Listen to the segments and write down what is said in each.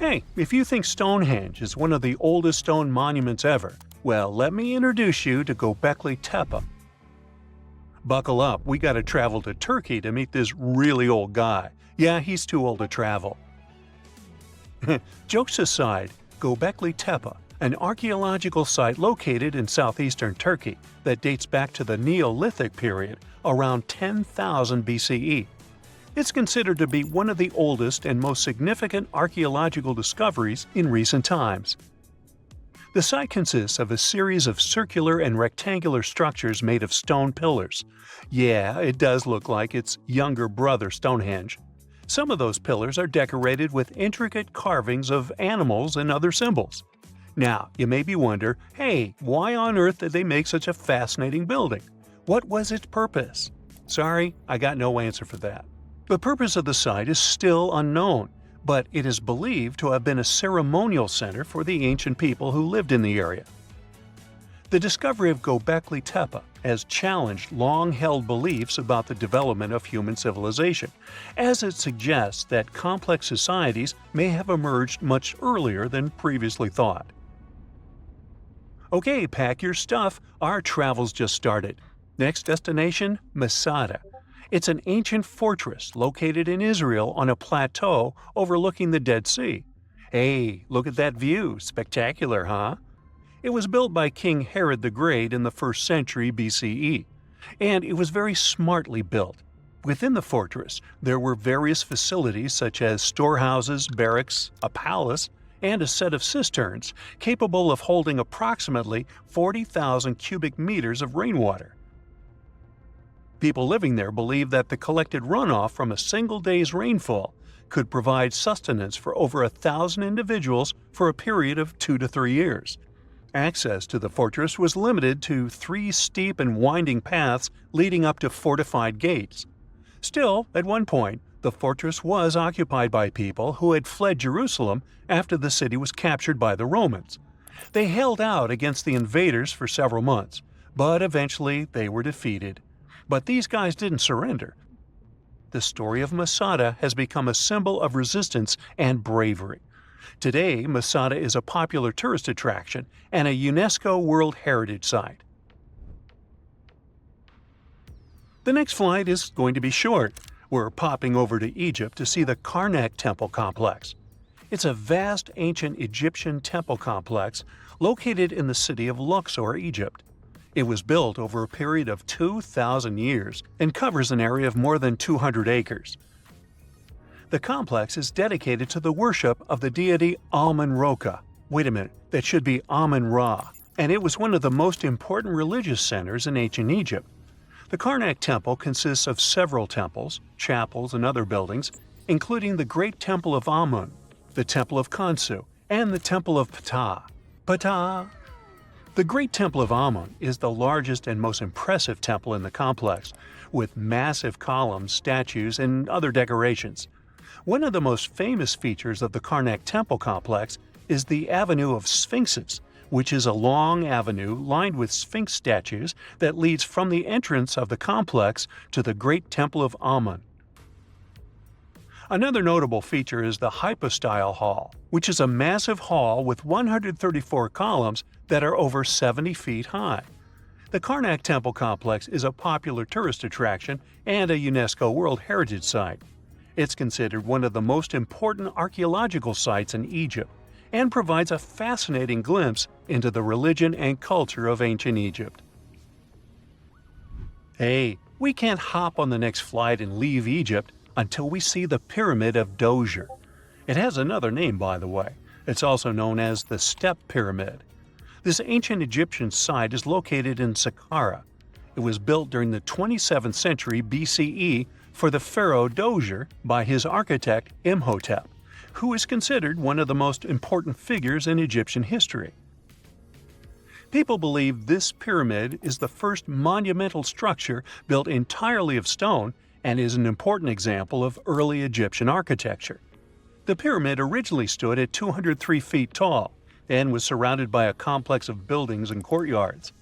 Hey, if you think Stonehenge is one of the oldest stone monuments ever, well, let me introduce you to Göbekli Tepe. Buckle up, we gotta travel to Turkey to meet this really old guy. Yeah, he's too old to travel. Jokes aside, Göbekli Tepe, an archaeological site located in southeastern Turkey that dates back to the Neolithic period, around 10,000 BCE. It's considered to be one of the oldest and most significant archaeological discoveries in recent times. The site consists of a series of circular and rectangular structures made of stone pillars. Yeah, it does look like its younger brother Stonehenge. Some of those pillars are decorated with intricate carvings of animals and other symbols. Now, you maybe wonder, hey, why on earth did they make such a fascinating building? What was its purpose? Sorry, I got no answer for that. The purpose of the site is still unknown, but it is believed to have been a ceremonial center for the ancient people who lived in the area. The discovery of Göbekli Tepe has challenged long-held beliefs about the development of human civilization, as it suggests that complex societies may have emerged much earlier than previously thought. Okay, pack your stuff, our travel's just started. Next destination, Masada. It's an ancient fortress located in Israel on a plateau overlooking the Dead Sea. Hey, look at that view, spectacular, huh? It was built by King Herod the Great in the 1st century BCE, and it was very smartly built. Within the fortress, there were various facilities such as storehouses, barracks, a palace, and a set of cisterns capable of holding approximately 40,000 cubic meters of rainwater. People living there believed that the collected runoff from a single day's rainfall could provide sustenance for over 1,000 individuals for a period of 2 to 3 years. Access to the fortress was limited to 3 steep and winding paths leading up to fortified gates. Still, at one point, the fortress was occupied by people who had fled Jerusalem after the city was captured by the Romans. They held out against the invaders for several months, but eventually they were defeated. But these guys didn't surrender. The story of Masada has become a symbol of resistance and bravery. Today, Masada is a popular tourist attraction and a UNESCO World Heritage Site. The next flight is going to be short. We're popping over to Egypt to see the Karnak Temple complex. It's a vast ancient Egyptian temple complex located in the city of Luxor, Egypt. It was built over a period of 2,000 years and covers an area of more than 200 acres. The complex is dedicated to the worship of the deity Amun-Ra. Wait a minute, that should be Amun-Ra, and it was one of the most important religious centers in ancient Egypt. The Karnak Temple consists of several temples, chapels, and other buildings, including the Great Temple of Amun, the Temple of Khonsu, and the Temple of Ptah. The Great Temple of Amun is the largest and most impressive temple in the complex, with massive columns, statues, and other decorations. One of the most famous features of the Karnak Temple complex is the Avenue of Sphinxes, which is a long avenue lined with Sphinx statues that leads from the entrance of the complex to the Great Temple of Amun. Another notable feature is the Hypostyle Hall, which is a massive hall with 134 columns that are over 70 feet high. The Karnak Temple complex is a popular tourist attraction and a UNESCO World Heritage Site. It's considered one of the most important archaeological sites in Egypt and provides a fascinating glimpse into the religion and culture of ancient Egypt. Hey, we can't hop on the next flight and leave Egypt until we see the Pyramid of Djoser. It has another name, by the way. It's also known as the Step Pyramid. This ancient Egyptian site is located in Saqqara. It was built during the 27th century BCE for the pharaoh Djoser by his architect Imhotep, who is considered one of the most important figures in Egyptian history. People believe this pyramid is the first monumental structure built entirely of stone and is an important example of early Egyptian architecture. The pyramid originally stood at 203 feet tall and was surrounded by a complex of buildings and courtyards.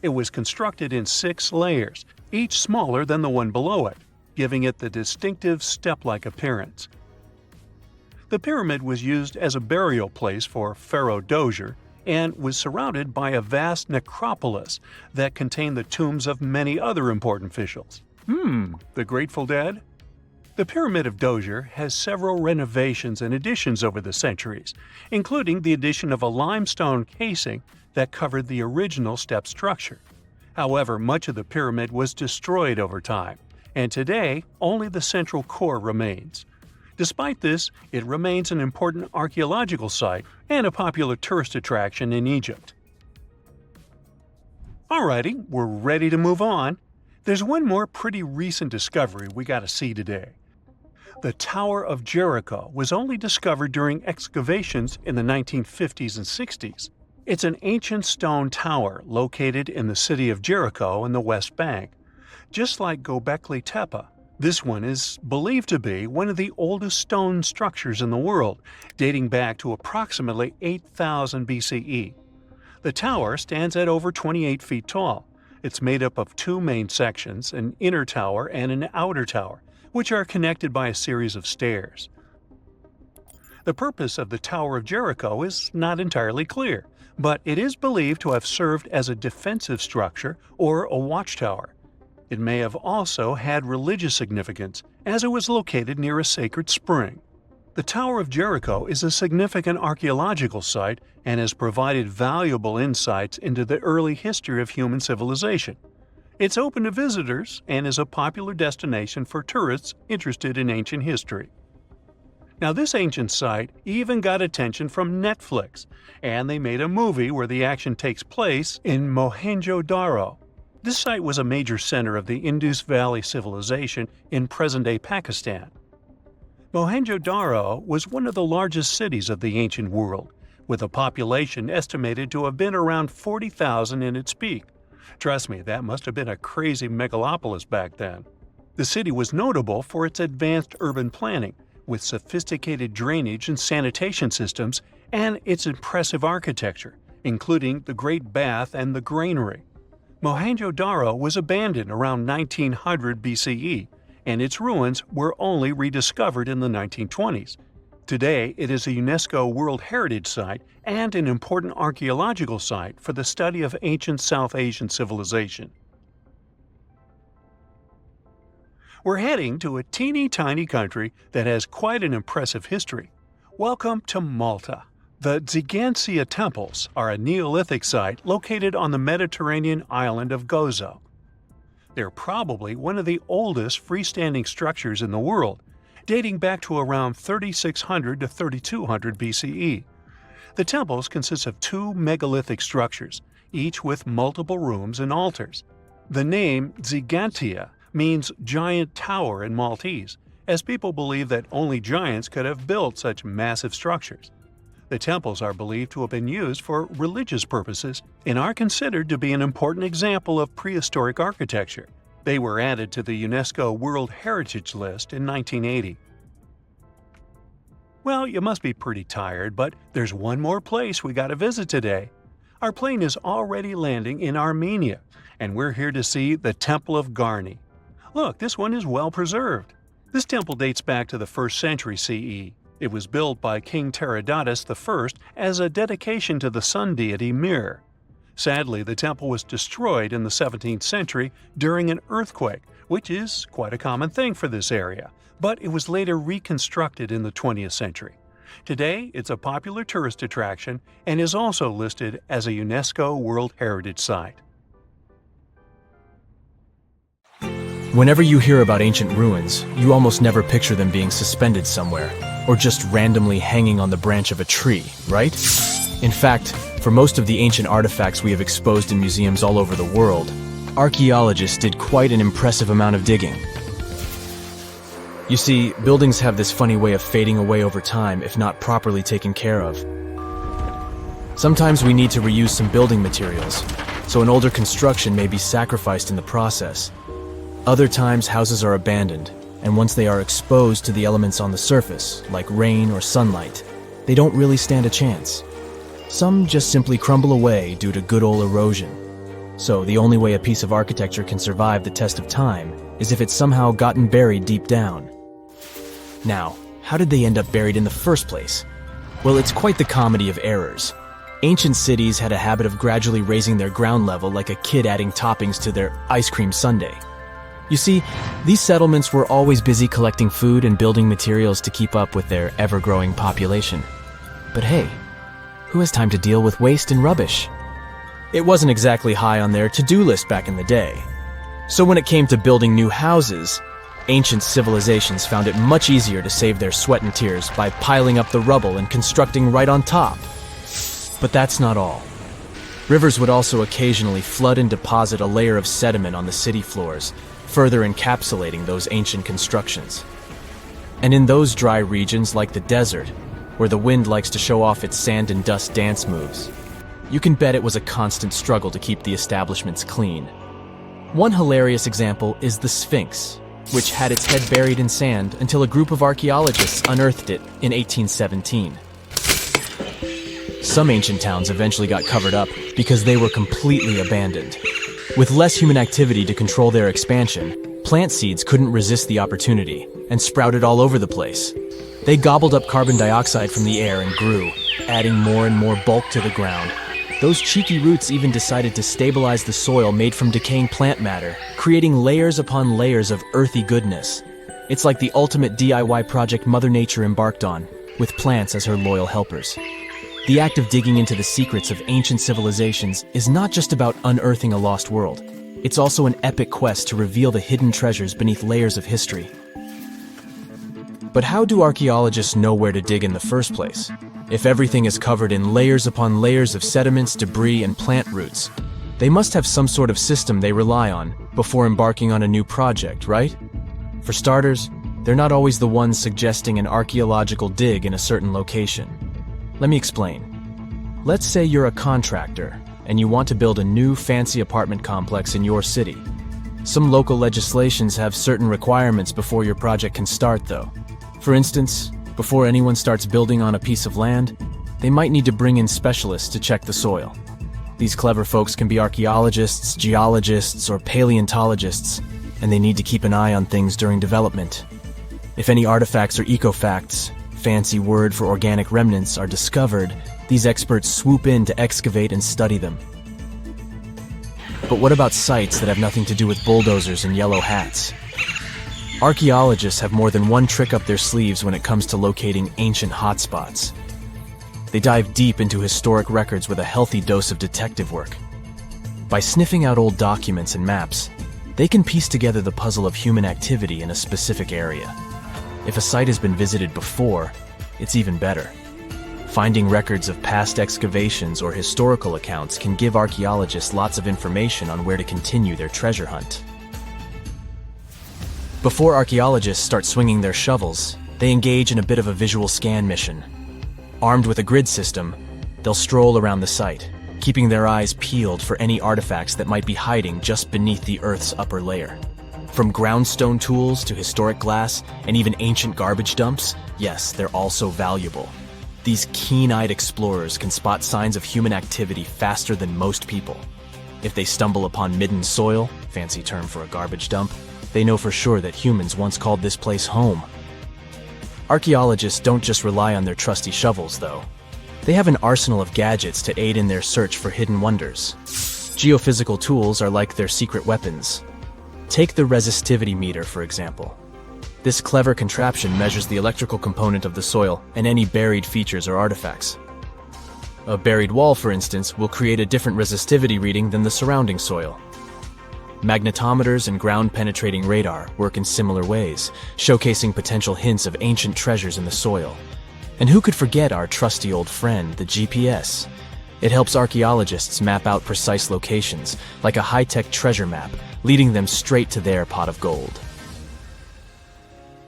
It was constructed in 6 layers, each smaller than the one below it, giving it the distinctive step-like appearance. The pyramid was used as a burial place for Pharaoh Djoser and was surrounded by a vast necropolis that contained the tombs of many other important officials. The Grateful Dead? The Pyramid of Djoser has several renovations and additions over the centuries, including the addition of a limestone casing that covered the original step structure. However, much of the pyramid was destroyed over time, and today only the central core remains. Despite this, it remains an important archaeological site and a popular tourist attraction in Egypt. Alrighty, we're ready to move on. There's one more pretty recent discovery we gotta see today. The Tower of Jericho was only discovered during excavations in the 1950s and 60s. It's an ancient stone tower located in the city of Jericho in the West Bank. Just like Göbekli Tepe, this one is believed to be one of the oldest stone structures in the world, dating back to approximately 8000 BCE. The tower stands at over 28 feet tall. It's made up of two main sections, an inner tower and an outer tower, which are connected by a series of stairs. The purpose of the Tower of Jericho is not entirely clear, but it is believed to have served as a defensive structure or a watchtower. It may have also had religious significance, as it was located near a sacred spring. The Tower of Jericho is a significant archaeological site and has provided valuable insights into the early history of human civilization. It's open to visitors and is a popular destination for tourists interested in ancient history. Now, this ancient site even got attention from Netflix, and they made a movie where the action takes place in Mohenjo-Daro. This site was a major center of the Indus Valley civilization in present-day Pakistan. Mohenjo-Daro was one of the largest cities of the ancient world, with a population estimated to have been around 40,000 in its peak. Trust me, that must have been a crazy megalopolis back then. The city was notable for its advanced urban planning, with sophisticated drainage and sanitation systems, and its impressive architecture, including the Great Bath and the Granary. Mohenjo-Daro was abandoned around 1900 BCE, and its ruins were only rediscovered in the 1920s. Today, it is a UNESCO World Heritage Site and an important archaeological site for the study of ancient South Asian civilization. We're heading to a teeny-tiny country that has quite an impressive history. Welcome to Malta. The Gigantia Temples are a Neolithic site located on the Mediterranean island of Gozo. They're probably one of the oldest freestanding structures in the world, dating back to around 3600 to 3200 BCE. The temples consist of two megalithic structures, each with multiple rooms and altars. The name Gigantia means giant tower in Maltese, as people believe that only giants could have built such massive structures. The temples are believed to have been used for religious purposes and are considered to be an important example of prehistoric architecture. They were added to the UNESCO World Heritage List in 1980. Well, you must be pretty tired, but there's one more place we gotta visit today. Our plane is already landing in Armenia, and we're here to see the Temple of Garni. Look, this one is well preserved. This temple dates back to the 1st century CE. It was built by King Tartessos I as a dedication to the sun deity Mir. Sadly, the temple was destroyed in the 17th century during an earthquake, which is quite a common thing for this area, but it was later reconstructed in the 20th century. Today, it's a popular tourist attraction and is also listed as a UNESCO World Heritage Site. Whenever you hear about ancient ruins, you almost never picture them being suspended somewhere, or just randomly hanging on the branch of a tree, right? In fact, for most of the ancient artifacts we have exposed in museums all over the world, archaeologists did quite an impressive amount of digging. You see, buildings have this funny way of fading away over time if not properly taken care of. Sometimes we need to reuse some building materials, so an older construction may be sacrificed in the process. Other times, houses are abandoned, and once they are exposed to the elements on the surface, like rain or sunlight, they don't really stand a chance. Some just simply crumble away due to good old erosion. So the only way a piece of architecture can survive the test of time is if it's somehow gotten buried deep down. Now, how did they end up buried in the first place? Well, it's quite the comedy of errors. Ancient cities had a habit of gradually raising their ground level like a kid adding toppings to their ice cream sundae. You see, these settlements were always busy collecting food and building materials to keep up with their ever-growing population. But hey, who has time to deal with waste and rubbish? It wasn't exactly high on their to-do list back in the day. So when it came to building new houses, ancient civilizations found it much easier to save their sweat and tears by piling up the rubble and constructing right on top. But that's not all. Rivers would also occasionally flood and deposit a layer of sediment on the city floors, further encapsulating those ancient constructions. And in those dry regions like the desert, where the wind likes to show off its sand and dust dance moves, you can bet it was a constant struggle to keep the establishments clean. One hilarious example is the Sphinx, which had its head buried in sand until a group of archaeologists unearthed it in 1817. Some ancient towns eventually got covered up because they were completely abandoned. With less human activity to control their expansion, plant seeds couldn't resist the opportunity and sprouted all over the place. They gobbled up carbon dioxide from the air and grew, adding more and more bulk to the ground. Those cheeky roots even decided to stabilize the soil made from decaying plant matter, creating layers upon layers of earthy goodness. It's like the ultimate DIY project Mother Nature embarked on, with plants as her loyal helpers. The act of digging into the secrets of ancient civilizations is not just about unearthing a lost world. It's also an epic quest to reveal the hidden treasures beneath layers of history. But how do archaeologists know where to dig in the first place? If everything is covered in layers upon layers of sediments, debris, and plant roots, they must have some sort of system they rely on before embarking on a new project, right? For starters, they're not always the ones suggesting an archaeological dig in a certain location. Let me explain. Let's say you're a contractor and you want to build a new fancy apartment complex in your city. Some local legislations have certain requirements before your project can start, though. For instance, before anyone starts building on a piece of land, they might need to bring in specialists to check the soil. These clever folks can be archaeologists, geologists, or paleontologists, and they need to keep an eye on things during development. If any artifacts or ecofacts, fancy word for organic remnants, are discovered, these experts swoop in to excavate and study them. But what about sites that have nothing to do with bulldozers and yellow hats? Archaeologists have more than one trick up their sleeves when it comes to locating ancient hotspots. They dive deep into historic records with a healthy dose of detective work. By sniffing out old documents and maps, they can piece together the puzzle of human activity in a specific area. If a site has been visited before, it's even better. Finding records of past excavations or historical accounts can give archaeologists lots of information on where to continue their treasure hunt. Before archaeologists start swinging their shovels, they engage in a bit of a visual scan mission. Armed with a grid system, they'll stroll around the site, keeping their eyes peeled for any artifacts that might be hiding just beneath the Earth's upper layer. From groundstone tools to historic glass and even ancient garbage dumps, yes, they're all so valuable. These keen-eyed explorers can spot signs of human activity faster than most people. If they stumble upon midden soil, fancy term for a garbage dump, they know for sure that humans once called this place home. Archaeologists don't just rely on their trusty shovels, though. They have an arsenal of gadgets to aid in their search for hidden wonders. Geophysical tools are like their secret weapons. Take the resistivity meter, for example. This clever contraption measures the electrical component of the soil and any buried features or artifacts. A buried wall, for instance, will create a different resistivity reading than the surrounding soil. Magnetometers and ground-penetrating radar work in similar ways, showcasing potential hints of ancient treasures in the soil. And who could forget our trusty old friend, the GPS? It helps archaeologists map out precise locations, like a high-tech treasure map, leading them straight to their pot of gold.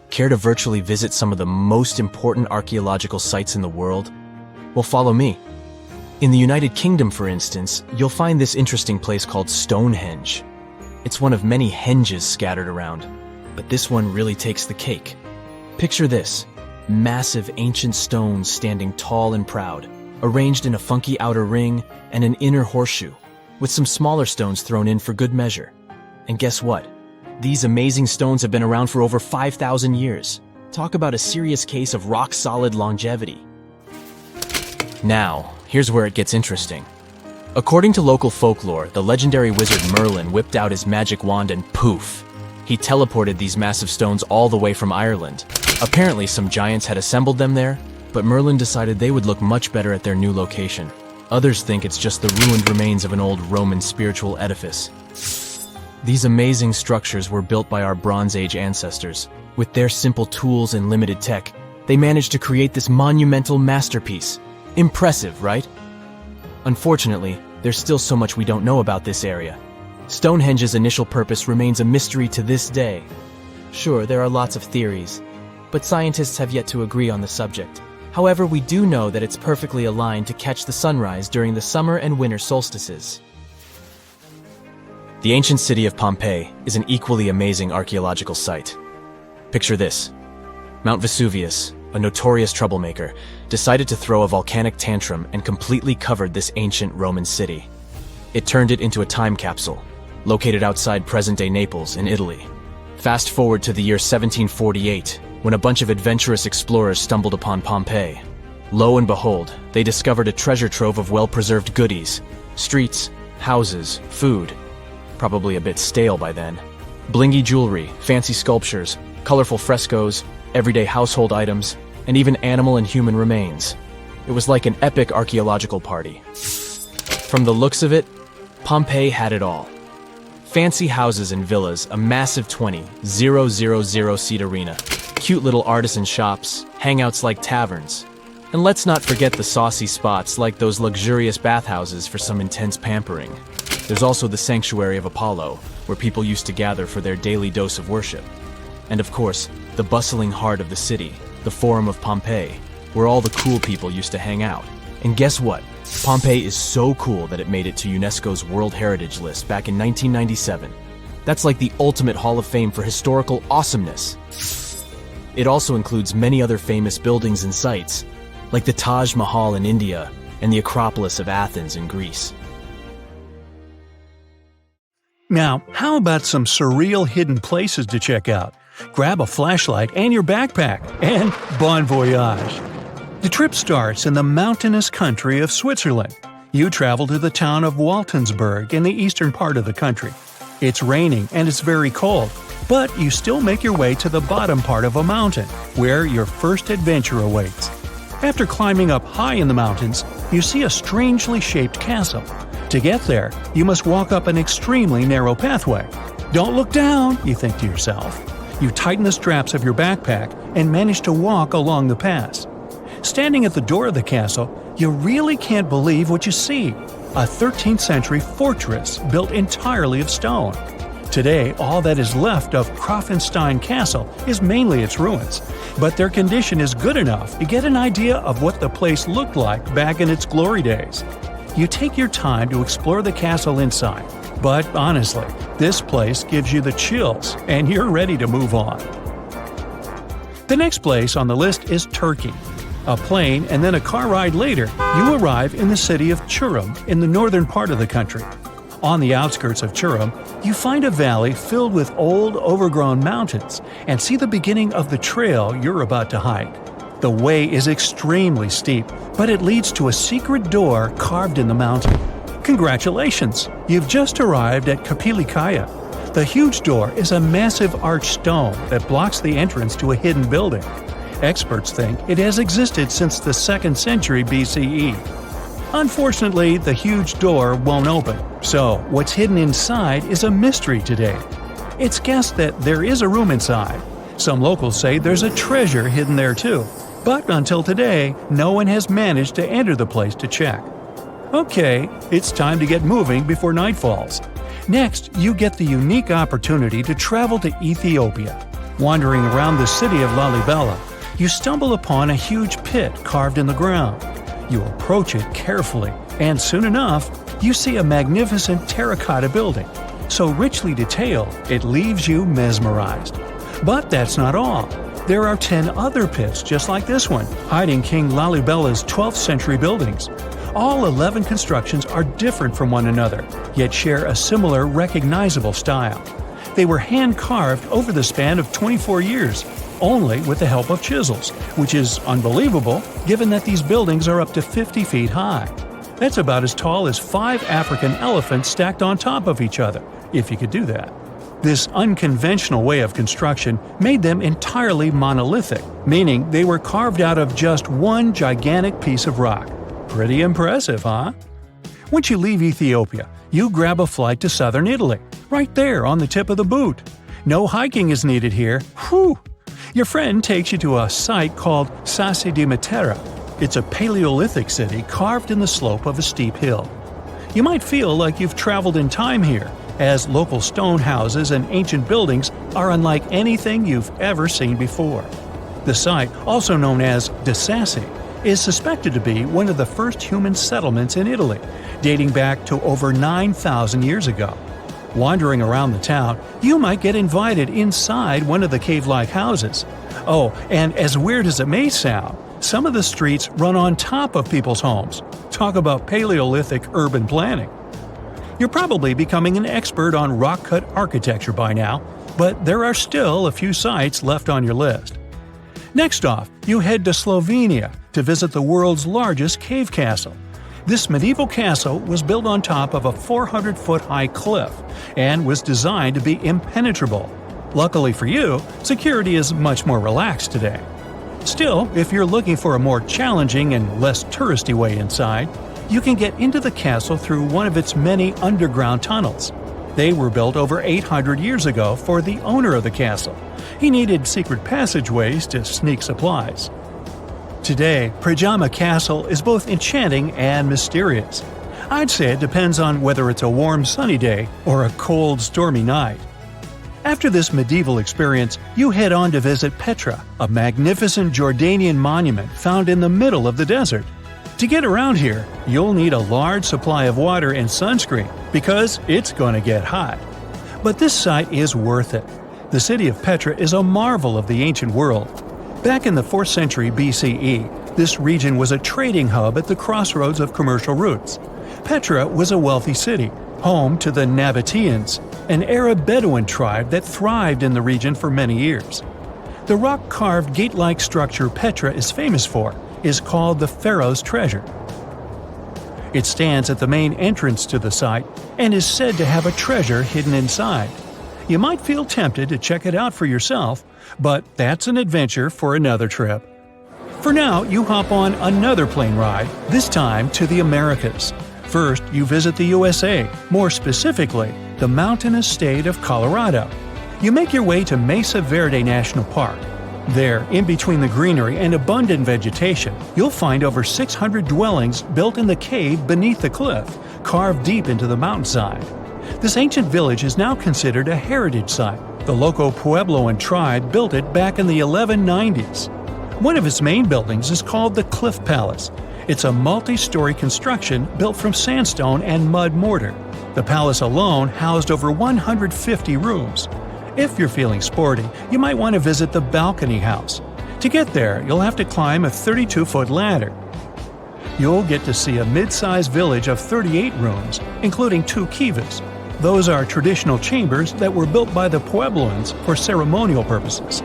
Care to virtually visit some of the most important archaeological sites in the world? Well, follow me. In the United Kingdom, for instance, you'll find this interesting place called Stonehenge. It's one of many henges scattered around, but this one really takes the cake. Picture this: massive ancient stones standing tall and proud, arranged in a funky outer ring and an inner horseshoe, with some smaller stones thrown in for good measure. And guess what? These amazing stones have been around for over 5,000 years. Talk about a serious case of rock-solid longevity. Now, here's where it gets interesting. According to local folklore, the legendary wizard Merlin whipped out his magic wand and poof! He teleported these massive stones all the way from Ireland. Apparently, some giants had assembled them there, but Merlin decided they would look much better at their new location. Others think it's just the ruined remains of an old Roman spiritual edifice. These amazing structures were built by our Bronze Age ancestors. With their simple tools and limited tech, they managed to create this monumental masterpiece. Impressive, right? Unfortunately, there's still so much we don't know about this area. Stonehenge's initial purpose remains a mystery to this day. Sure, there are lots of theories, but scientists have yet to agree on the subject. However, we do know that it's perfectly aligned to catch the sunrise during the summer and winter solstices. The ancient city of Pompeii is an equally amazing archaeological site. Picture this. Mount Vesuvius, a notorious troublemaker, decided to throw a volcanic tantrum and completely covered this ancient Roman city. It turned it into a time capsule, located outside present-day Naples in Italy. Fast forward to the year 1748, when a bunch of adventurous explorers stumbled upon Pompeii. Lo and behold, they discovered a treasure trove of well-preserved goodies: streets, houses, food. Probably a bit stale by then. Blingy jewelry, fancy sculptures, colorful frescoes, everyday household items, and even animal and human remains. It was like an epic archaeological party. From the looks of it, Pompeii had it all. Fancy houses and villas, a massive 20,000-seat arena, cute little artisan shops, hangouts like taverns. And let's not forget the saucy spots like those luxurious bathhouses for some intense pampering. There's also the Sanctuary of Apollo, where people used to gather for their daily dose of worship. And of course, the bustling heart of the city, the Forum of Pompeii, where all the cool people used to hang out. And guess what? Pompeii is so cool that it made it to UNESCO's World Heritage List back in 1997. That's like the ultimate Hall of Fame for historical awesomeness. It also includes many other famous buildings and sites, like the Taj Mahal in India and the Acropolis of Athens in Greece. Now, how about some surreal hidden places to check out? Grab a flashlight and your backpack, and bon voyage! The trip starts in the mountainous country of Switzerland. You travel to the town of Waltensburg in the eastern part of the country. It's raining and it's very cold, but you still make your way to the bottom part of a mountain, where your first adventure awaits. After climbing up high in the mountains, you see a strangely shaped castle. To get there, you must walk up an extremely narrow pathway. Don't look down, you think to yourself. You tighten the straps of your backpack and manage to walk along the pass. Standing at the door of the castle, you really can't believe what you see. A 13th century fortress built entirely of stone. Today, all that is left of Krafenstein Castle is mainly its ruins, but their condition is good enough to get an idea of what the place looked like back in its glory days. You take your time to explore the castle inside, but honestly, this place gives you the chills and you're ready to move on. The next place on the list is Turkey. A plane and then a car ride later, you arrive in the city of Çorum in the northern part of the country. On the outskirts of Çorum, you find a valley filled with old, overgrown mountains and see the beginning of the trail you're about to hike. The way is extremely steep, but it leads to a secret door carved in the mountain. Congratulations! You've just arrived at Kapilikaya. The huge door is a massive arched stone that blocks the entrance to a hidden building. Experts think it has existed since the 2nd century BCE. Unfortunately, the huge door won't open, so what's hidden inside is a mystery today. It's guessed that there is a room inside. Some locals say there's a treasure hidden there too, but until today, no one has managed to enter the place to check. Okay, it's time to get moving before night falls. Next, you get the unique opportunity to travel to Ethiopia. Wandering around the city of Lalibela, you stumble upon a huge pit carved in the ground. You approach it carefully, and soon enough, you see a magnificent terracotta building, so richly detailed it leaves you mesmerized. But that's not all. There are 10 other pits just like this one, hiding King Lalibela's 12th century buildings. All 11 constructions are different from one another, yet share a similar recognizable style. They were hand-carved over the span of 24 years. only with the help of chisels, which is unbelievable given that these buildings are up to 50 feet high. That's about as tall as 5 African elephants stacked on top of each other, if you could do that. This unconventional way of construction made them entirely monolithic, meaning they were carved out of just one gigantic piece of rock. Pretty impressive, huh? Once you leave Ethiopia, you grab a flight to southern Italy, right there on the tip of the boot. No hiking is needed here. Whew! Your friend takes you to a site called Sassi di Matera. It's a Paleolithic city carved in the slope of a steep hill. You might feel like you've traveled in time here, as local stone houses and ancient buildings are unlike anything you've ever seen before. The site, also known as De Sassi, is suspected to be one of the first human settlements in Italy, dating back to over 9,000 years ago. Wandering around the town, you might get invited inside one of the cave-like houses. Oh, and as weird as it may sound, some of the streets run on top of people's homes. Talk about Paleolithic urban planning. You're probably becoming an expert on rock-cut architecture by now, but there are still a few sites left on your list. Next off, you head to Slovenia to visit the world's largest cave castle. This medieval castle was built on top of a 400-foot-high cliff and was designed to be impenetrable. Luckily for you, security is much more relaxed today. Still, if you're looking for a more challenging and less touristy way inside, you can get into the castle through one of its many underground tunnels. They were built over 800 years ago for the owner of the castle. He needed secret passageways to sneak supplies. Today, Prijama Castle is both enchanting and mysterious. I'd say it depends on whether it's a warm sunny day or a cold stormy night. After this medieval experience, you head on to visit Petra, a magnificent Jordanian monument found in the middle of the desert. To get around here, you'll need a large supply of water and sunscreen because it's going to get hot. But this site is worth it. The city of Petra is a marvel of the ancient world. Back in the 4th century BCE, this region was a trading hub at the crossroads of commercial routes. Petra was a wealthy city, home to the Nabateans, an Arab Bedouin tribe that thrived in the region for many years. The rock-carved gate-like structure Petra is famous for is called the Pharaoh's Treasure. It stands at the main entrance to the site and is said to have a treasure hidden inside. You might feel tempted to check it out for yourself, but that's an adventure for another trip. For now, you hop on another plane ride, this time to the Americas. First, you visit the USA, more specifically, the mountainous state of Colorado. You make your way to Mesa Verde National Park. There, in between the greenery and abundant vegetation, you'll find over 600 dwellings built in the cave beneath the cliff, carved deep into the mountainside. This ancient village is now considered a heritage site. The local Puebloan tribe built it back in the 1190s. One of its main buildings is called the Cliff Palace. It's a multi-story construction built from sandstone and mud mortar. The palace alone housed over 150 rooms. If you're feeling sporty, you might want to visit the Balcony House. To get there, you'll have to climb a 32-foot ladder. You'll get to see a mid-sized village of 38 rooms, including 2 kivas. Those are traditional chambers that were built by the Puebloans for ceremonial purposes.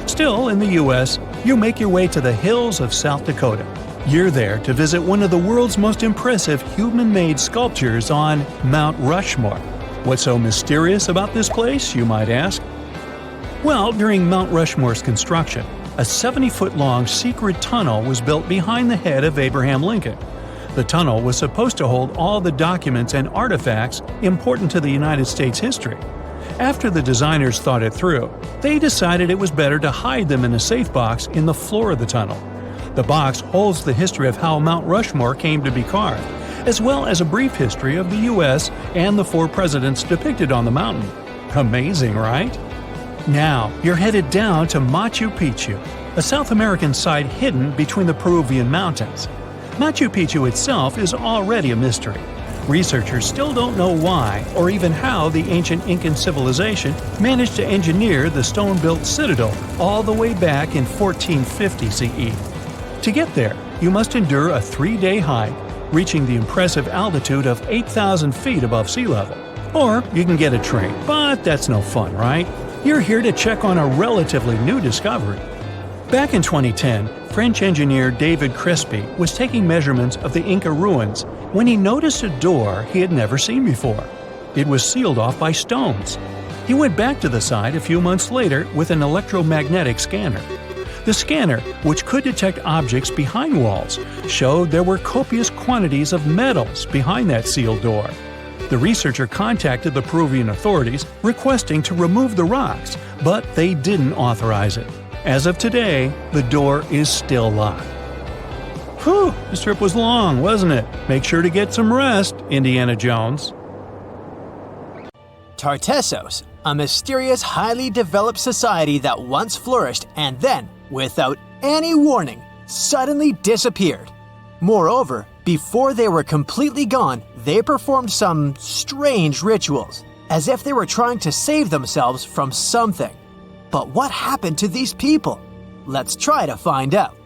Still in the U.S., you make your way to the hills of South Dakota. You're there to visit one of the world's most impressive human-made sculptures on Mount Rushmore. What's so mysterious about this place, you might ask? Well, during Mount Rushmore's construction, a 70-foot-long secret tunnel was built behind the head of Abraham Lincoln. The tunnel was supposed to hold all the documents and artifacts important to the United States history. After the designers thought it through, they decided it was better to hide them in a safe box in the floor of the tunnel. The box holds the history of how Mount Rushmore came to be carved, as well as a brief history of the U.S. and the 4 presidents depicted on the mountain. Amazing, right? Now, you're headed down to Machu Picchu, a South American site hidden between the Peruvian mountains. Machu Picchu itself is already a mystery. Researchers still don't know why or even how the ancient Incan civilization managed to engineer the stone-built citadel all the way back in 1450 CE. To get there, you must endure a 3-day hike, reaching the impressive altitude of 8,000 feet above sea level. Or you can get a train, but that's no fun, right? You're here to check on a relatively new discovery. Back in 2010, French engineer David Crespi was taking measurements of the Inca ruins when he noticed a door he had never seen before. It was sealed off by stones. He went back to the site a few months later with an electromagnetic scanner. The scanner, which could detect objects behind walls, showed there were copious quantities of metals behind that sealed door. The researcher contacted the Peruvian authorities requesting to remove the rocks, but they didn't authorize it. As of today, the door is still locked. Whew, this trip was long, wasn't it? Make sure to get some rest, Indiana Jones. Tartessos, a mysterious, highly developed society that once flourished and then, without any warning, suddenly disappeared. Moreover, before they were completely gone, they performed some strange rituals, as if they were trying to save themselves from something. But what happened to these people? Let's try to find out.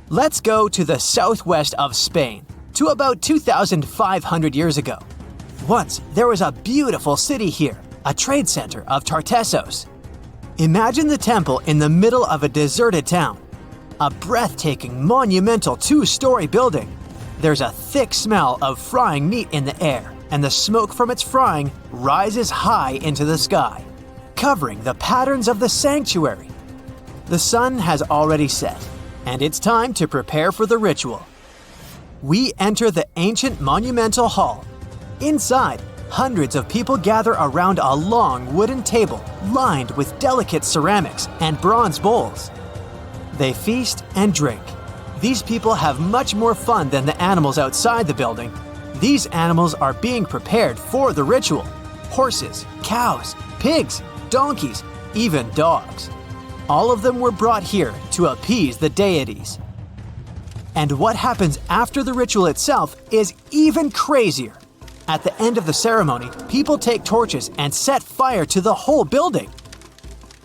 Let's go to the southwest of Spain, to about 2,500 years ago. Once, there was a beautiful city here, a trade center of Tartessos. Imagine the temple in the middle of a deserted town. A breathtaking, monumental two-story building. There's a thick smell of frying meat in the air, and the smoke from its frying rises high into the sky, covering the patterns of the sanctuary. The sun has already set, and it's time to prepare for the ritual. We enter the ancient monumental hall. Inside, hundreds of people gather around a long wooden table lined with delicate ceramics and bronze bowls. They feast and drink. These people have much more fun than the animals outside the building. These animals are being prepared for the ritual. Horses, cows, pigs, donkeys, even dogs. All of them were brought here to appease the deities. And what happens after the ritual itself is even crazier. At the end of the ceremony, people take torches and set fire to the whole building.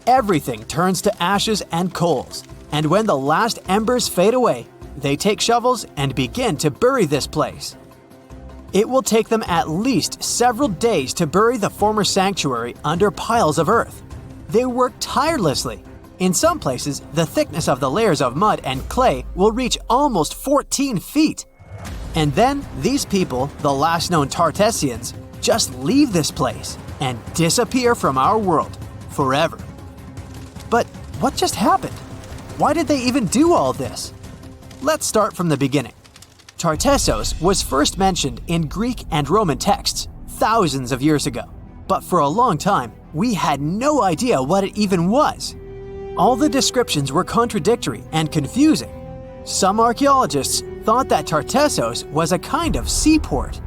Everything turns to ashes and coals, and when the last embers fade away, they take shovels and begin to bury this place. It will take them at least several days to bury the former sanctuary under piles of earth. They work tirelessly. In some places, the thickness of the layers of mud and clay will reach almost 14 feet. And then, these people, the last known Tartessians, just leave this place and disappear from our world forever. But what just happened? Why did they even do all this? Let's start from the beginning. Tartessos was first mentioned in Greek and Roman texts thousands of years ago. But for a long time, we had no idea what it even was. All the descriptions were contradictory and confusing. Some archaeologists thought that Tartessos was a kind of seaport.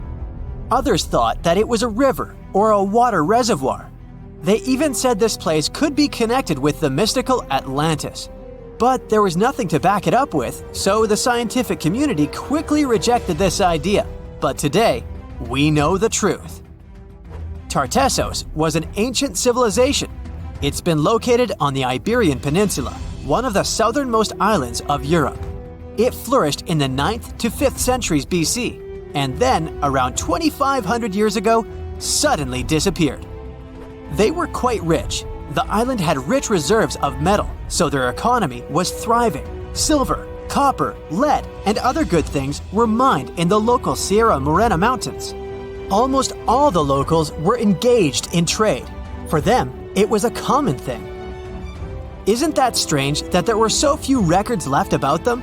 Others thought that it was a river or a water reservoir. They even said this place could be connected with the mystical Atlantis. But there was nothing to back it up with, so the scientific community quickly rejected this idea. But today, we know the truth. Tartessos was an ancient civilization. It's been located on the Iberian Peninsula, one of the southernmost islands of Europe. It flourished in the 9th to 5th centuries BC, and then, around 2,500 years ago, suddenly disappeared. They were quite rich. The island had rich reserves of metal, so their economy was thriving. Silver, copper, lead, and other good things were mined in the local Sierra Morena Mountains. Almost all the locals were engaged in trade. For them, it was a common thing. Isn't that strange that there were so few records left about them?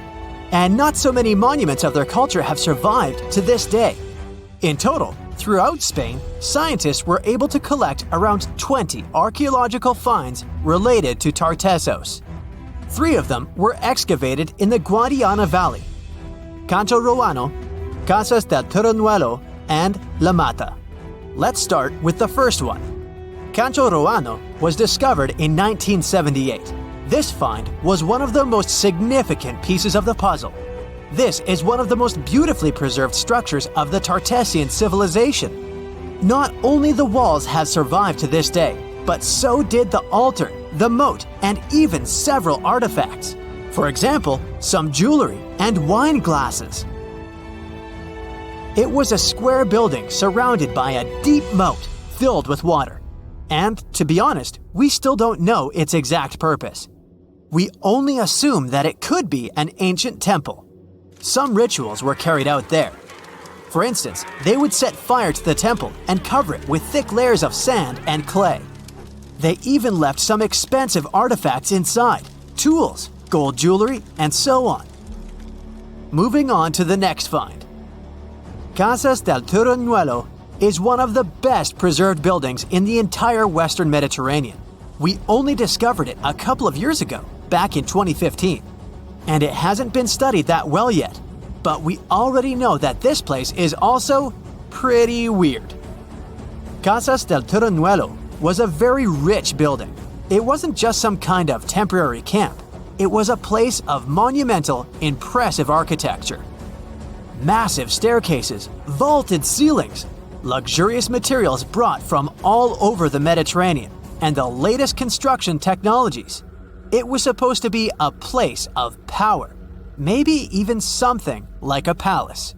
And not so many monuments of their culture have survived to this day. In total, throughout Spain, scientists were able to collect around 20 archaeological finds related to Tartessos. 3 of them were excavated in the Guadiana Valley: Canto Roano, Casas del Toruñuelo, and La Mata. Let's start with the first one. Canto Roano was discovered in 1978. This find was one of the most significant pieces of the puzzle. This is one of the most beautifully preserved structures of the Tartessian civilization. Not only the walls have survived to this day, but so did the altar, the moat, and even several artifacts. For example, some jewelry and wine glasses. It was a square building surrounded by a deep moat filled with water. And to be honest, we still don't know its exact purpose. We only assume that it could be an ancient temple. Some rituals were carried out there. For instance, they would set fire to the temple and cover it with thick layers of sand and clay. They even left some expensive artifacts inside, tools, gold jewelry, and so on. Moving on to the next find. Casas del Turruñuelo is one of the best preserved buildings in the entire Western Mediterranean. We only discovered it a couple of years ago, back in 2015. And it hasn't been studied that well yet. But we already know that this place is also pretty weird. Casas del Turruñuelo was a very rich building. It wasn't just some kind of temporary camp. It was a place of monumental, impressive architecture. Massive staircases, vaulted ceilings, luxurious materials brought from all over the Mediterranean, and the latest construction technologies. It was supposed to be a place of power. Maybe even something like a palace.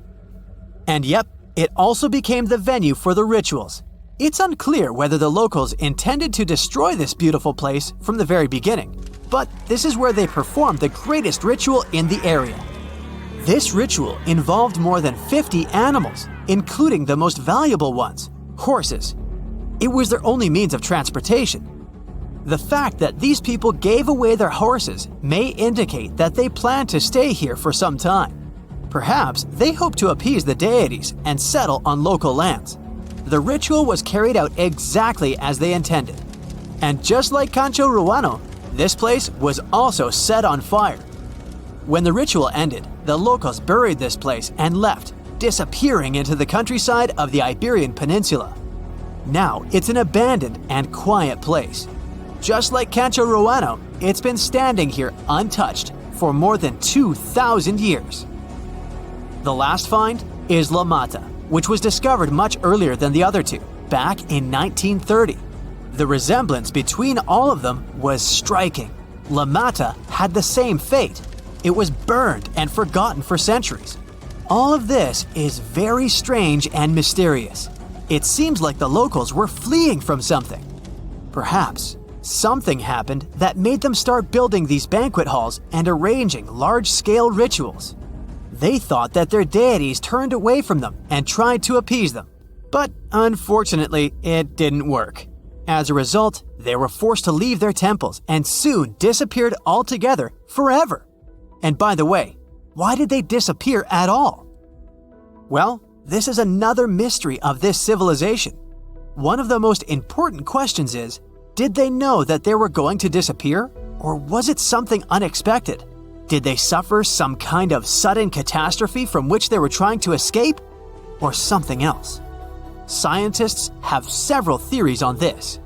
And yep, it also became the venue for the rituals. It's unclear whether the locals intended to destroy this beautiful place from the very beginning, but this is where they performed the greatest ritual in the area. This ritual involved more than 50 animals, including the most valuable ones, horses. It was their only means of transportation. The fact that these people gave away their horses may indicate that they plan to stay here for some time. Perhaps they hope to appease the deities and settle on local lands. The ritual was carried out exactly as they intended. And just like Cancho Ruano, this place was also set on fire. When the ritual ended, the locals buried this place and left, disappearing into the countryside of the Iberian Peninsula. Now it's an abandoned and quiet place. Just like Cancho Ruano, it's been standing here untouched for more than 2,000 years. The last find is La Mata, which was discovered much earlier than the other two, back in 1930. The resemblance between all of them was striking. La Mata had the same fate. It was burned and forgotten for centuries. All of this is very strange and mysterious. It seems like the locals were fleeing from something. Perhaps something happened that made them start building these banquet halls and arranging large-scale rituals. They thought that their deities turned away from them and tried to appease them. But unfortunately, it didn't work. As a result, they were forced to leave their temples and soon disappeared altogether forever. And by the way, why did they disappear at all? Well, this is another mystery of this civilization. One of the most important questions is, did they know that they were going to disappear? Or was it something unexpected? Did they suffer some kind of sudden catastrophe from which they were trying to escape? Or something else? Scientists have several theories on this.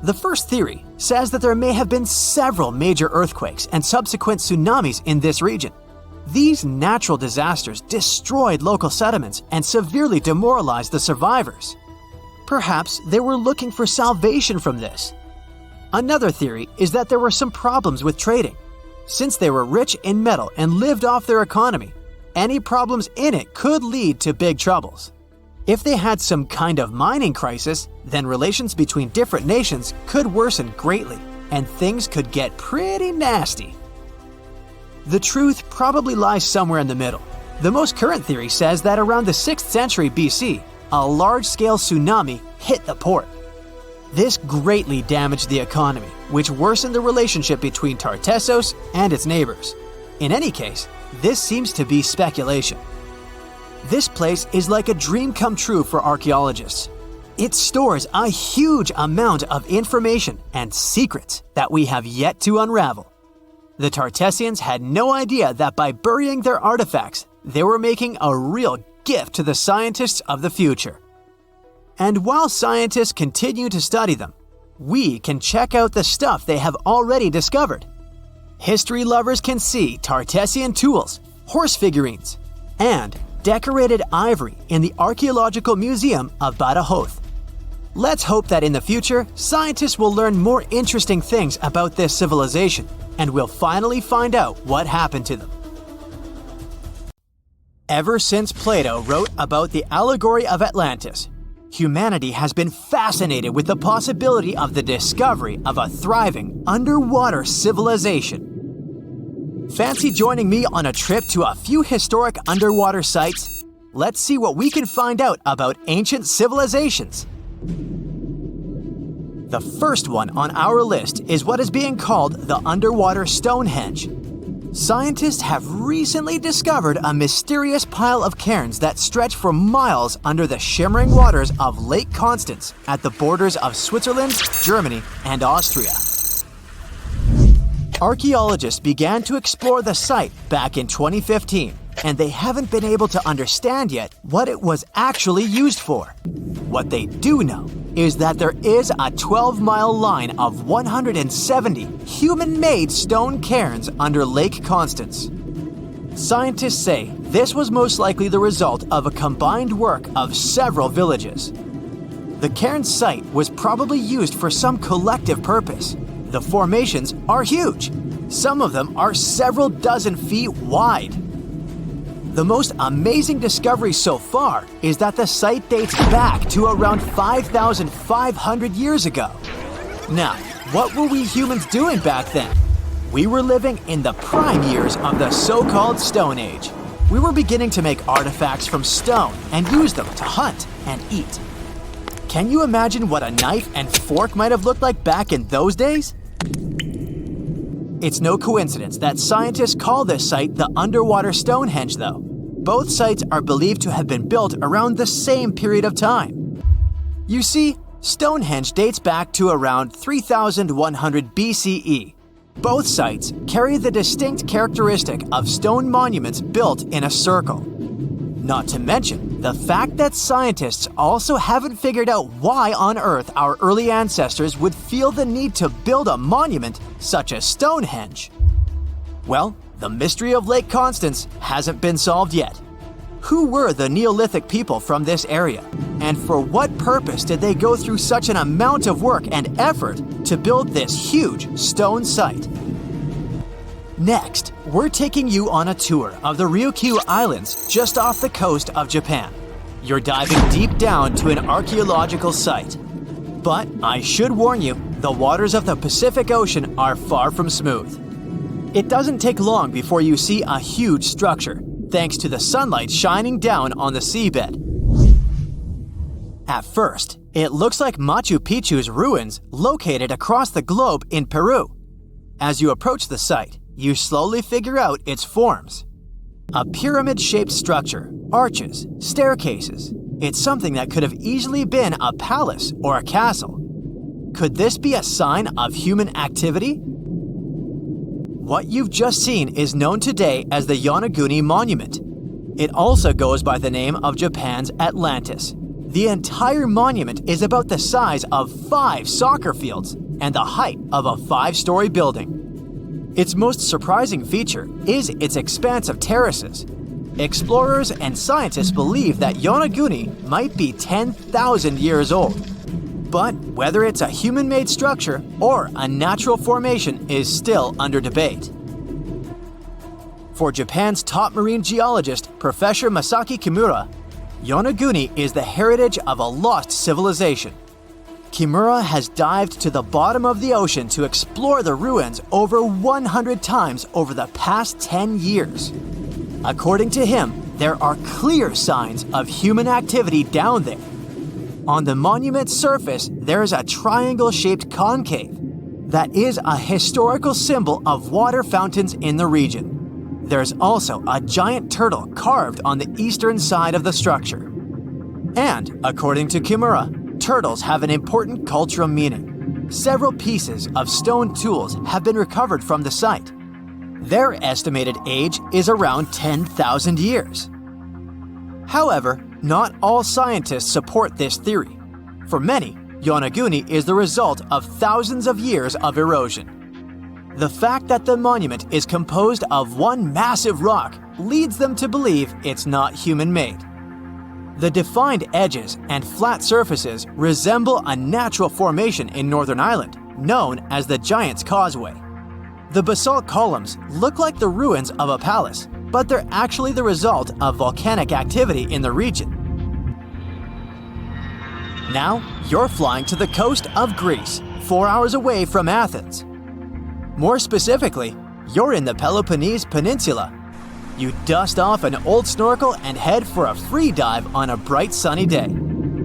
The first theory says that there may have been several major earthquakes and subsequent tsunamis in this region. These natural disasters destroyed local settlements and severely demoralized the survivors. Perhaps they were looking for salvation from this. Another theory is that there were some problems with trading. Since they were rich in metal and lived off their economy, any problems in it could lead to big troubles. If they had some kind of mining crisis, then relations between different nations could worsen greatly, and things could get pretty nasty. The truth probably lies somewhere in the middle. The most current theory says that around the 6th century BC, a large-scale tsunami hit the port. This greatly damaged the economy, which worsened the relationship between Tartessos and its neighbors. In any case, this seems to be speculation. This place is like a dream come true for archaeologists. It stores a huge amount of information and secrets that we have yet to unravel. The Tartessians had no idea that by burying their artifacts, they were making a real gift to the scientists of the future. And while scientists continue to study them, we can check out the stuff they have already discovered. History lovers can see Tartessian tools, horse figurines, and decorated ivory in the Archaeological Museum of Badajoz. Let's hope that in the future, scientists will learn more interesting things about this civilization, and we'll finally find out what happened to them. Ever since Plato wrote about the allegory of Atlantis, humanity has been fascinated with the possibility of the discovery of a thriving underwater civilization. Fancy joining me on a trip to a few historic underwater sites? Let's see what we can find out about ancient civilizations. The first one on our list is what is being called the underwater Stonehenge. Scientists have recently discovered a mysterious pile of cairns that stretch for miles under the shimmering waters of Lake Constance at the borders of Switzerland, Germany, and Austria. Archaeologists began to explore the site back in 2015, and they haven't been able to understand yet what it was actually used for. What they do know is that there is a 12-mile line of 170 human-made stone cairns under Lake Constance. Scientists say this was most likely the result of a combined work of several villages. The cairn site was probably used for some collective purpose. The formations are huge. Some of them are several dozen feet wide. The most amazing discovery so far is that the site dates back to around 5,500 years ago. Now, what were we humans doing back then? We were living in the prime years of the so-called Stone Age. We were beginning to make artifacts from stone and use them to hunt and eat. Can you imagine what a knife and fork might have looked like back in those days? It's no coincidence that scientists call this site the underwater Stonehenge, though. Both sites are believed to have been built around the same period of time. You see, Stonehenge dates back to around 3100 BCE. Both sites carry the distinct characteristic of stone monuments built in a circle. Not to mention the fact that scientists also haven't figured out why on earth our early ancestors would feel the need to build a monument such as Stonehenge. Well, the mystery of Lake Constance hasn't been solved yet. Who were the Neolithic people from this area? And for what purpose did they go through such an amount of work and effort to build this huge stone site? Next, we're taking you on a tour of the Ryukyu Islands just off the coast of Japan. You're diving deep down to an archaeological site. But I should warn you, the waters of the Pacific Ocean are far from smooth. It doesn't take long before you see a huge structure, thanks to the sunlight shining down on the seabed. At first, it looks like Machu Picchu's ruins located across the globe in Peru. As you approach the site, you slowly figure out its forms. A pyramid-shaped structure, arches, staircases. It's something that could have easily been a palace or a castle. Could this be a sign of human activity? What you've just seen is known today as the Yonaguni Monument. It also goes by the name of Japan's Atlantis. The entire monument is about the size of 5 soccer fields and the height of a 5-story building. Its most surprising feature is its expanse of terraces. Explorers and scientists believe that Yonaguni might be 10,000 years old. But whether it's a human-made structure or a natural formation is still under debate. For Japan's top marine geologist, Professor Masaki Kimura, Yonaguni is the heritage of a lost civilization. Kimura has dived to the bottom of the ocean to explore the ruins over 100 times over the past 10 years. According to him, there are clear signs of human activity down there. On the monument's surface, there is a triangle-shaped concave that is a historical symbol of water fountains in the region. There's also a giant turtle carved on the eastern side of the structure. And, according to Kimura, turtles have an important cultural meaning. Several pieces of stone tools have been recovered from the site. Their estimated age is around 10,000 years. However, not all scientists support this theory. For many, Yonaguni is the result of thousands of years of erosion. The fact that the monument is composed of one massive rock leads them to believe it's not human-made. The defined edges and flat surfaces resemble a natural formation in Northern Ireland, known as the Giant's Causeway. The basalt columns look like the ruins of a palace, but they're actually the result of volcanic activity in the region. Now, you're flying to the coast of Greece, 4 hours away from Athens. More specifically, you're in the Peloponnese Peninsula. You dust off an old snorkel and head for a free dive on a bright sunny day.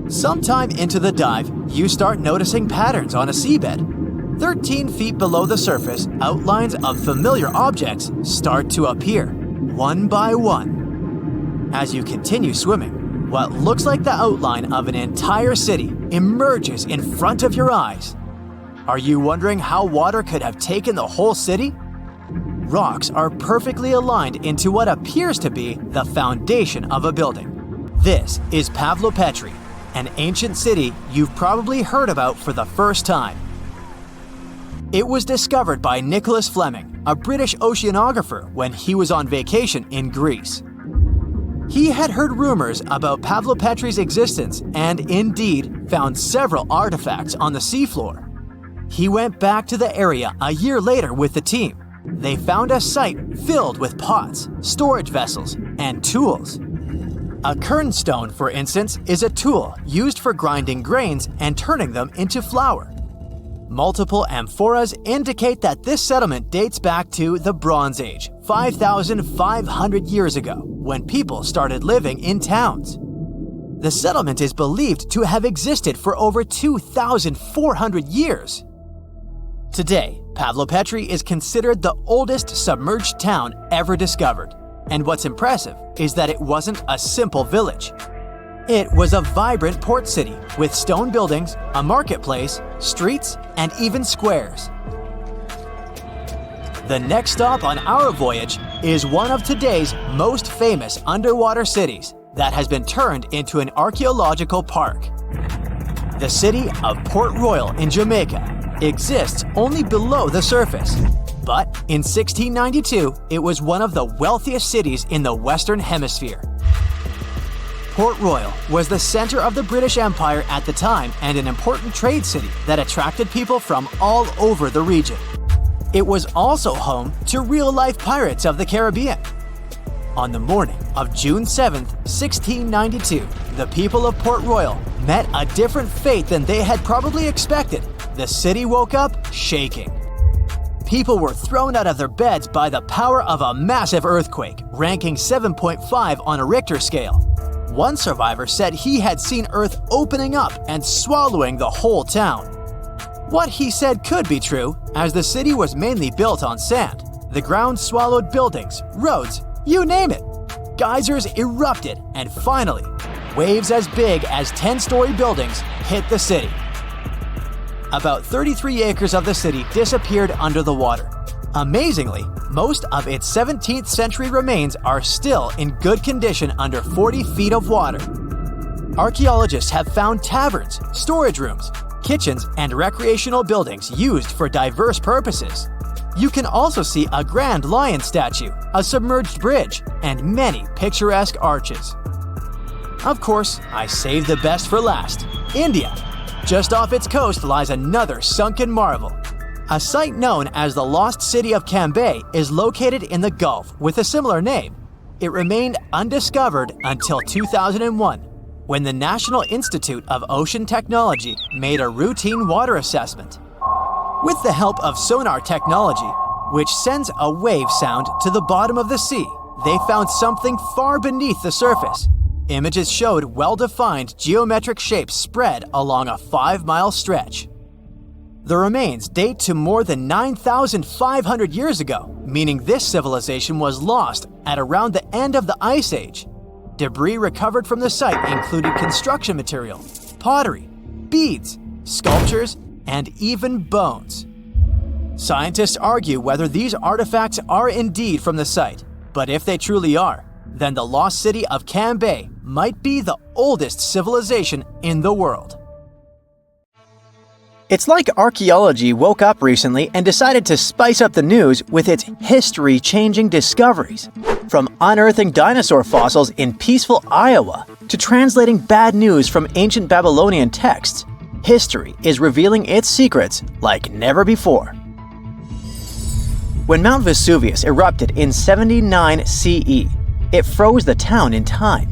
Sometime into the dive, you start noticing patterns on a seabed. 13 feet below the surface, outlines of familiar objects start to appear, one by one. As you continue swimming, what looks like the outline of an entire city emerges in front of your eyes. Are you wondering how water could have taken the whole city? Rocks are perfectly aligned into what appears to be the foundation of a building. This is Pavlopetri, an ancient city you've probably heard about for the first time. It was discovered by Nicholas Fleming, a British oceanographer, when he was on vacation in Greece. He had heard rumors about Pavlopetri's existence and indeed found several artifacts on the seafloor. He went back to the area a year later with the team. They found a site filled with pots, storage vessels, and tools. A kernstone, for instance, is a tool used for grinding grains and turning them into flour. Multiple amphoras indicate that this settlement dates back to the Bronze Age, 5,500 years ago, when people started living in towns. The settlement is believed to have existed for over 2,400 years. Today, Pavlopetri is considered the oldest submerged town ever discovered, and what's impressive is that it wasn't a simple village. It was a vibrant port city with stone buildings, a marketplace, streets, and even squares. The next stop on our voyage is one of today's most famous underwater cities that has been turned into an archaeological park. The city of Port Royal in Jamaica exists only below the surface, but in 1692 it was one of the wealthiest cities in the Western Hemisphere. Port Royal was the center of the British Empire at the time and an important trade city that attracted people from all over the region. It was also home to real-life pirates of the Caribbean. On the morning of June 7, 1692, the people of Port Royal met a different fate than they had probably expected. The city woke up shaking. People were thrown out of their beds by the power of a massive earthquake, ranking 7.5 on a Richter scale. One survivor said he had seen Earth opening up and swallowing the whole town. What he said could be true, as the city was mainly built on sand. The ground swallowed buildings, roads, you name it. Geysers erupted, and finally, waves as big as 10-story buildings hit the city. About 33 acres of the city disappeared under the water. Amazingly, most of its 17th century remains are still in good condition under 40 feet of water. Archaeologists have found taverns, storage rooms, kitchens, and recreational buildings used for diverse purposes. You can also see a grand lion statue, a submerged bridge, and many picturesque arches. Of course, I saved the best for last: India. Just off its coast lies another sunken marvel. A site known as the Lost City of Cambay is located in the Gulf with a similar name. It remained undiscovered until 2001, when the National Institute of Ocean Technology made a routine water assessment. With the help of sonar technology, which sends a wave sound to the bottom of the sea, they found something far beneath the surface. Images showed well-defined geometric shapes spread along a 5-mile stretch. The remains date to more than 9,500 years ago, meaning this civilization was lost at around the end of the Ice Age. Debris recovered from the site included construction material, pottery, beads, sculptures, and even bones. Scientists argue whether these artifacts are indeed from the site, but if they truly are, then the lost city of Cambay might be the oldest civilization in the world. It's like archaeology woke up recently and decided to spice up the news with its history-changing discoveries. From unearthing dinosaur fossils in peaceful Iowa to translating bad news from ancient Babylonian texts, history is revealing its secrets like never before. When Mount Vesuvius erupted in 79 CE, it froze the town in time.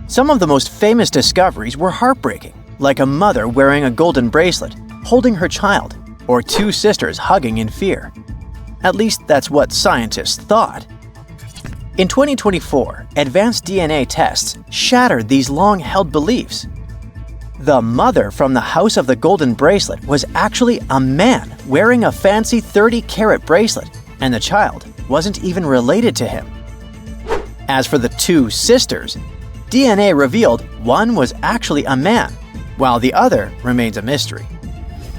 Some of the most famous discoveries were heartbreaking, like a mother wearing a golden bracelet, holding her child, or two sisters hugging in fear. At least that's what scientists thought. In 2024, advanced DNA tests shattered these long-held beliefs. The mother from the House of the Golden Bracelet was actually a man wearing a fancy 30-carat bracelet, and the child wasn't even related to him. As for the two sisters, DNA revealed one was actually a man, while the other remains a mystery.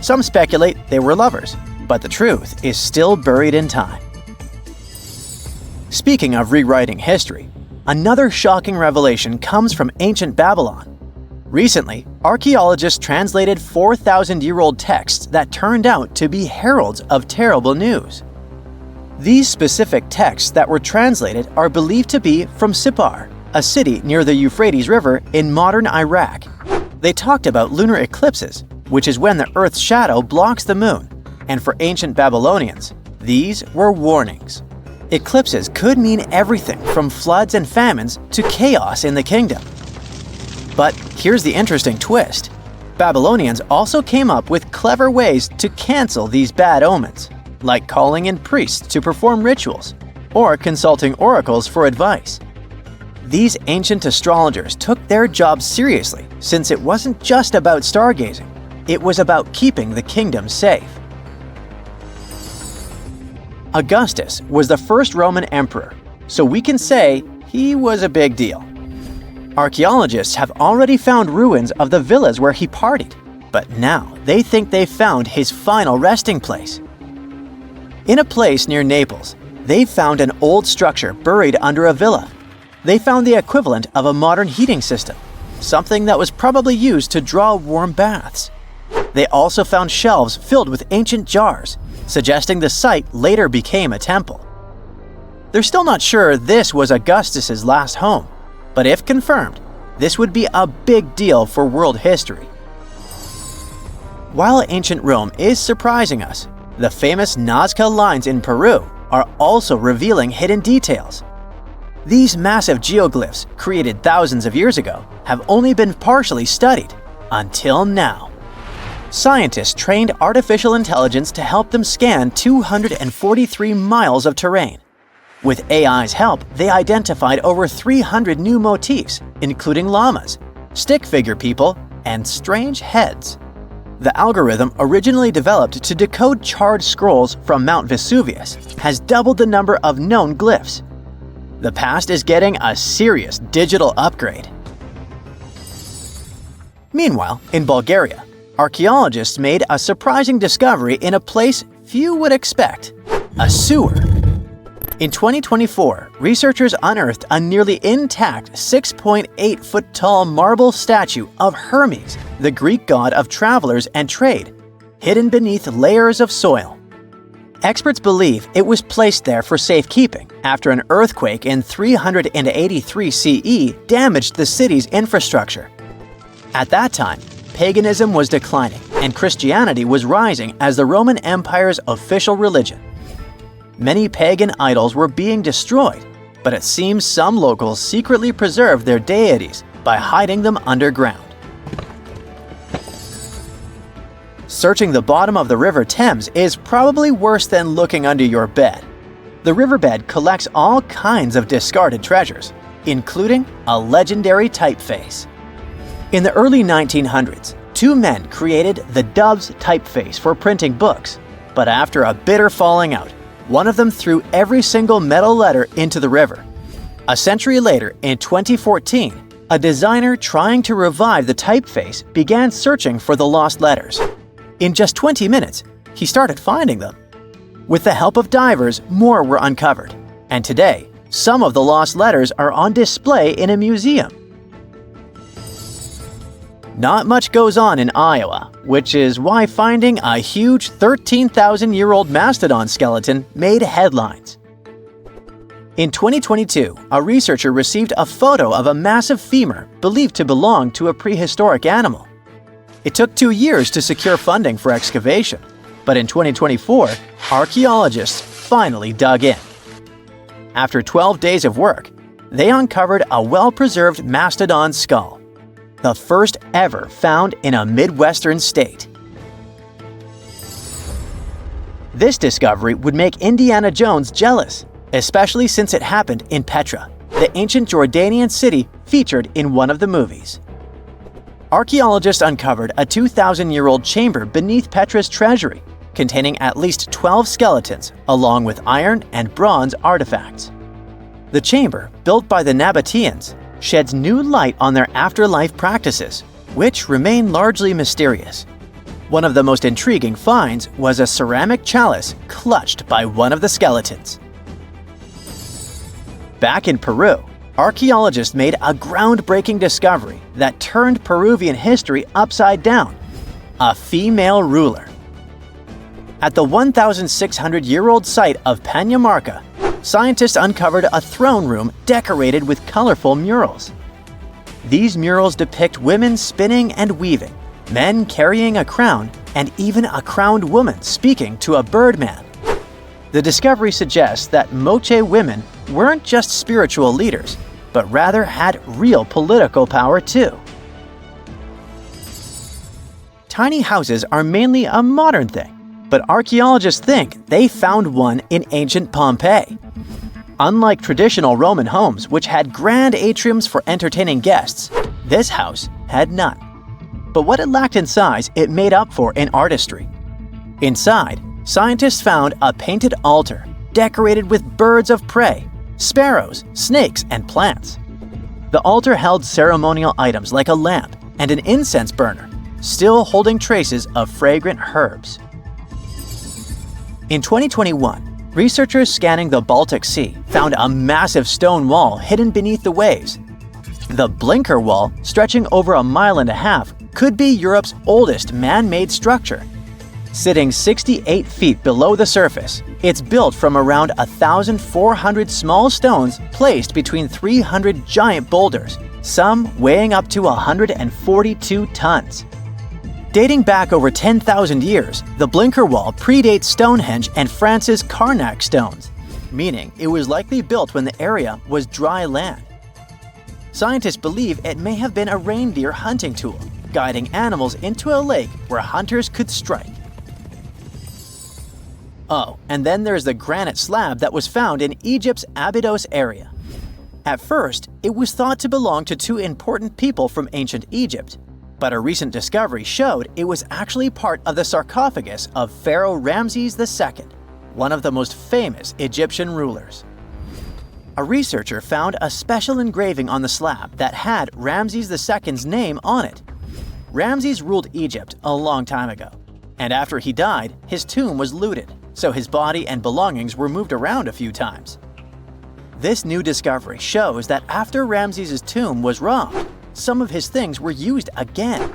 Some speculate they were lovers, but the truth is still buried in time. Speaking of rewriting history, another shocking revelation comes from ancient Babylon. Recently, archaeologists translated 4,000-year-old texts that turned out to be heralds of terrible news. These specific texts that were translated are believed to be from Sippar, a city near the Euphrates River in modern Iraq. They talked about lunar eclipses, which is when the Earth's shadow blocks the moon, and for ancient Babylonians, these were warnings. Eclipses could mean everything from floods and famines to chaos in the kingdom. But here's the interesting twist. Babylonians also came up with clever ways to cancel these bad omens, like calling in priests to perform rituals, or consulting oracles for advice. These ancient astrologers took their job seriously, since it wasn't just about stargazing, it was about keeping the kingdom safe. Augustus was the first Roman emperor, so we can say he was a big deal. Archaeologists have already found ruins of the villas where he partied, but now they think they've found his final resting place. In a place near Naples, they've found an old structure buried under a villa. They found the equivalent of a modern heating system, something that was probably used to draw warm baths. They also found shelves filled with ancient jars, suggesting the site later became a temple. They're still not sure this was Augustus's last home, but if confirmed, this would be a big deal for world history. While ancient Rome is surprising us, the famous Nazca lines in Peru are also revealing hidden details. These massive geoglyphs, created thousands of years ago, have only been partially studied until now. Scientists trained artificial intelligence to help them scan 243 miles of terrain. With AI's help, they identified over 300 new motifs, including llamas, stick figure people, and strange heads. The algorithm, originally developed to decode charred scrolls from Mount Vesuvius, has doubled the number of known glyphs. The past is getting a serious digital upgrade. Meanwhile, in Bulgaria, archaeologists made a surprising discovery in a place few would expect: a sewer. In 2024, researchers unearthed a nearly intact 6.8-foot-tall marble statue of Hermes, the Greek god of travelers and trade, hidden beneath layers of soil. Experts believe it was placed there for safekeeping after an earthquake in 383 CE damaged the city's infrastructure. At that time, paganism was declining and Christianity was rising as the Roman Empire's official religion. Many pagan idols were being destroyed, but it seems some locals secretly preserved their deities by hiding them underground. Searching the bottom of the River Thames is probably worse than looking under your bed. The riverbed collects all kinds of discarded treasures, including a legendary typeface. In the early 1900s, two men created the Dove's typeface for printing books, but after a bitter falling out, one of them threw every single metal letter into the river. A century later, in 2014, a designer trying to revive the typeface began searching for the lost letters. In just 20 minutes, he started finding them. With the help of divers, more were uncovered, and today, some of the lost letters are on display in a museum. Not much goes on in Iowa, which is why finding a huge 13,000-year-old mastodon skeleton made headlines. In 2022, a researcher received a photo of a massive femur believed to belong to a prehistoric animal. It took 2 years to secure funding for excavation, but in 2024, archaeologists finally dug in. After 12 days of work, they uncovered a well-preserved mastodon skull. the first ever found in a Midwestern state. This discovery would make Indiana Jones jealous, especially since it happened in Petra, the ancient Jordanian city featured in one of the movies. Archaeologists uncovered a 2,000-year-old chamber beneath Petra's treasury, containing at least 12 skeletons, along with iron and bronze artifacts. The chamber, built by the Nabateans, sheds new light on their afterlife practices, which remain largely mysterious. One of the most intriguing finds was a ceramic chalice clutched by one of the skeletons. Back in Peru, archaeologists made a groundbreaking discovery that turned Peruvian history upside down: a female ruler. At the 1,600-year-old site of Panamarca, scientists uncovered a throne room decorated with colorful murals. These murals depict women spinning and weaving, men carrying a crown, and even a crowned woman speaking to a birdman. The discovery suggests that Moche women weren't just spiritual leaders, but rather had real political power too. Tiny houses are mainly a modern thing, but archaeologists think they found one in ancient Pompeii. Unlike traditional Roman homes, which had grand atriums for entertaining guests, this house had none. But what it lacked in size, it made up for in artistry. Inside, scientists found a painted altar decorated with birds of prey, sparrows, snakes, and plants. The altar held ceremonial items like a lamp and an incense burner, still holding traces of fragrant herbs. In 2021, researchers scanning the Baltic Sea found a massive stone wall hidden beneath the waves. The Blinker Wall, stretching over 1.5 miles, could be Europe's oldest man-made structure. Sitting 68 feet below the surface, it's built from around 1,400 small stones placed between 300 giant boulders, some weighing up to 142 tons. Dating back over 10,000 years, the Blinker Wall predates Stonehenge and France's Karnak stones, meaning it was likely built when the area was dry land. Scientists believe it may have been a reindeer hunting tool, guiding animals into a lake where hunters could strike. Oh, and then there's the granite slab that was found in Egypt's Abydos area. At first, it was thought to belong to two important people from ancient Egypt, but a recent discovery showed it was actually part of the sarcophagus of Pharaoh Ramses II, one of the most famous Egyptian rulers. A researcher found a special engraving on the slab that had Ramses II's name on it. Ramses ruled Egypt a long time ago, and after he died, his tomb was looted, so his body and belongings were moved around a few times. This new discovery shows that after Ramses' tomb was robbed, some of his things were used again.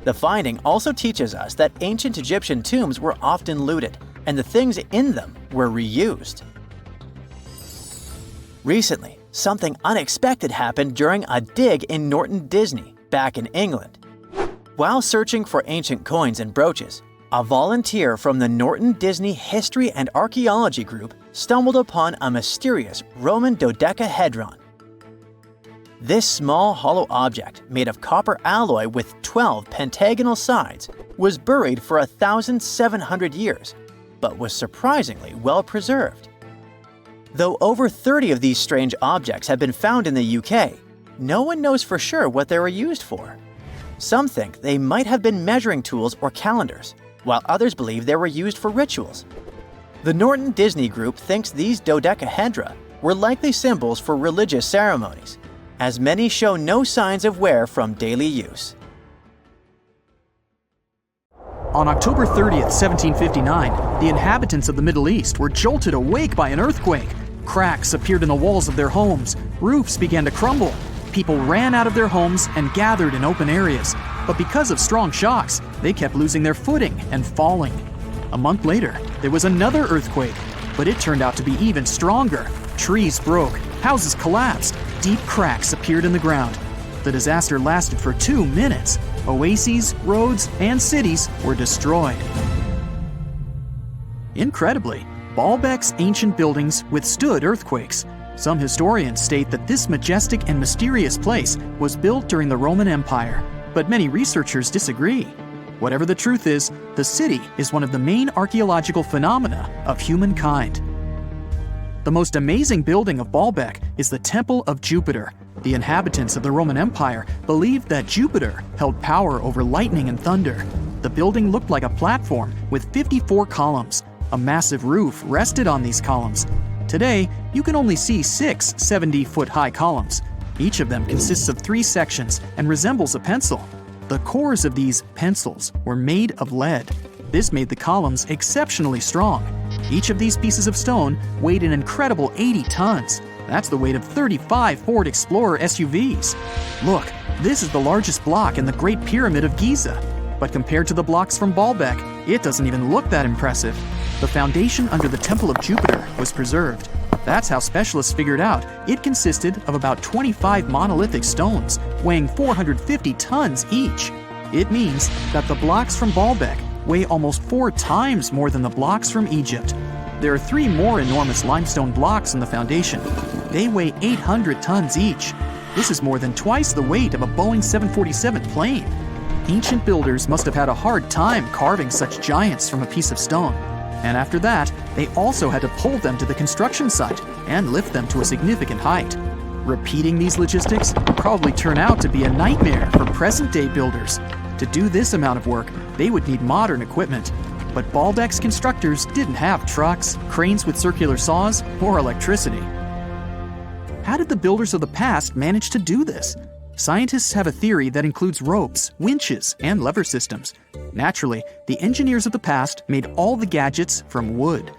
The finding also teaches us that ancient Egyptian tombs were often looted, and the things in them were reused. Recently, something unexpected happened during a dig in Norton Disney, back in England. While searching for ancient coins and brooches, a volunteer from the Norton Disney History and Archaeology group stumbled upon a mysterious Roman dodecahedron. This small hollow object, made of copper alloy with 12 pentagonal sides, was buried for 1,700 years, but was surprisingly well preserved. Though over 30 of these strange objects have been found in the UK, no one knows for sure what they were used for. Some think they might have been measuring tools or calendars, while others believe they were used for rituals. The Norton Disney Group thinks these dodecahedra were likely symbols for religious ceremonies, as many show no signs of wear from daily use. On October 30th, 1759, the inhabitants of the Middle East were jolted awake by an earthquake. Cracks appeared in the walls of their homes, roofs began to crumble. People ran out of their homes and gathered in open areas, but because of strong shocks, they kept losing their footing and falling. A month later, there was another earthquake, but it turned out to be even stronger. Trees broke, houses collapsed, deep cracks appeared in the ground. The disaster lasted for 2 minutes. Oases, roads, and cities were destroyed. Incredibly, Baalbek's ancient buildings withstood earthquakes. Some historians state that this majestic and mysterious place was built during the Roman Empire, but many researchers disagree. Whatever the truth is, the city is one of the main archaeological phenomena of humankind. The most amazing building of Baalbek is the Temple of Jupiter. The inhabitants of the Roman Empire believed that Jupiter held power over lightning and thunder. The building looked like a platform with 54 columns. A massive roof rested on these columns. Today, you can only see 6 70-foot-high columns. Each of them consists of 3 sections and resembles a pencil. The cores of these pencils were made of lead. This made the columns exceptionally strong. Each of these pieces of stone weighed an incredible 80 tons. That's the weight of 35 Ford Explorer SUVs. Look, this is the largest block in the Great Pyramid of Giza. But compared to the blocks from Baalbek, it doesn't even look that impressive. The foundation under the Temple of Jupiter was preserved. That's how specialists figured out it consisted of about 25 monolithic stones, weighing 450 tons each. It means that the blocks from Baalbek weigh almost 4 times more than the blocks from Egypt. There are 3 more enormous limestone blocks in the foundation. They weigh 800 tons each. This is more than twice the weight of a Boeing 747 plane. Ancient builders must have had a hard time carving such giants from a piece of stone. And after that, they also had to pull them to the construction site and lift them to a significant height. Repeating these logistics would probably turn out to be a nightmare for present-day builders. To do this amount of work, they would need modern equipment. But Baalbek's constructors didn't have trucks, cranes with circular saws, or electricity. How did the builders of the past manage to do this? Scientists have a theory that includes ropes, winches, and lever systems. Naturally, the engineers of the past made all the gadgets from wood.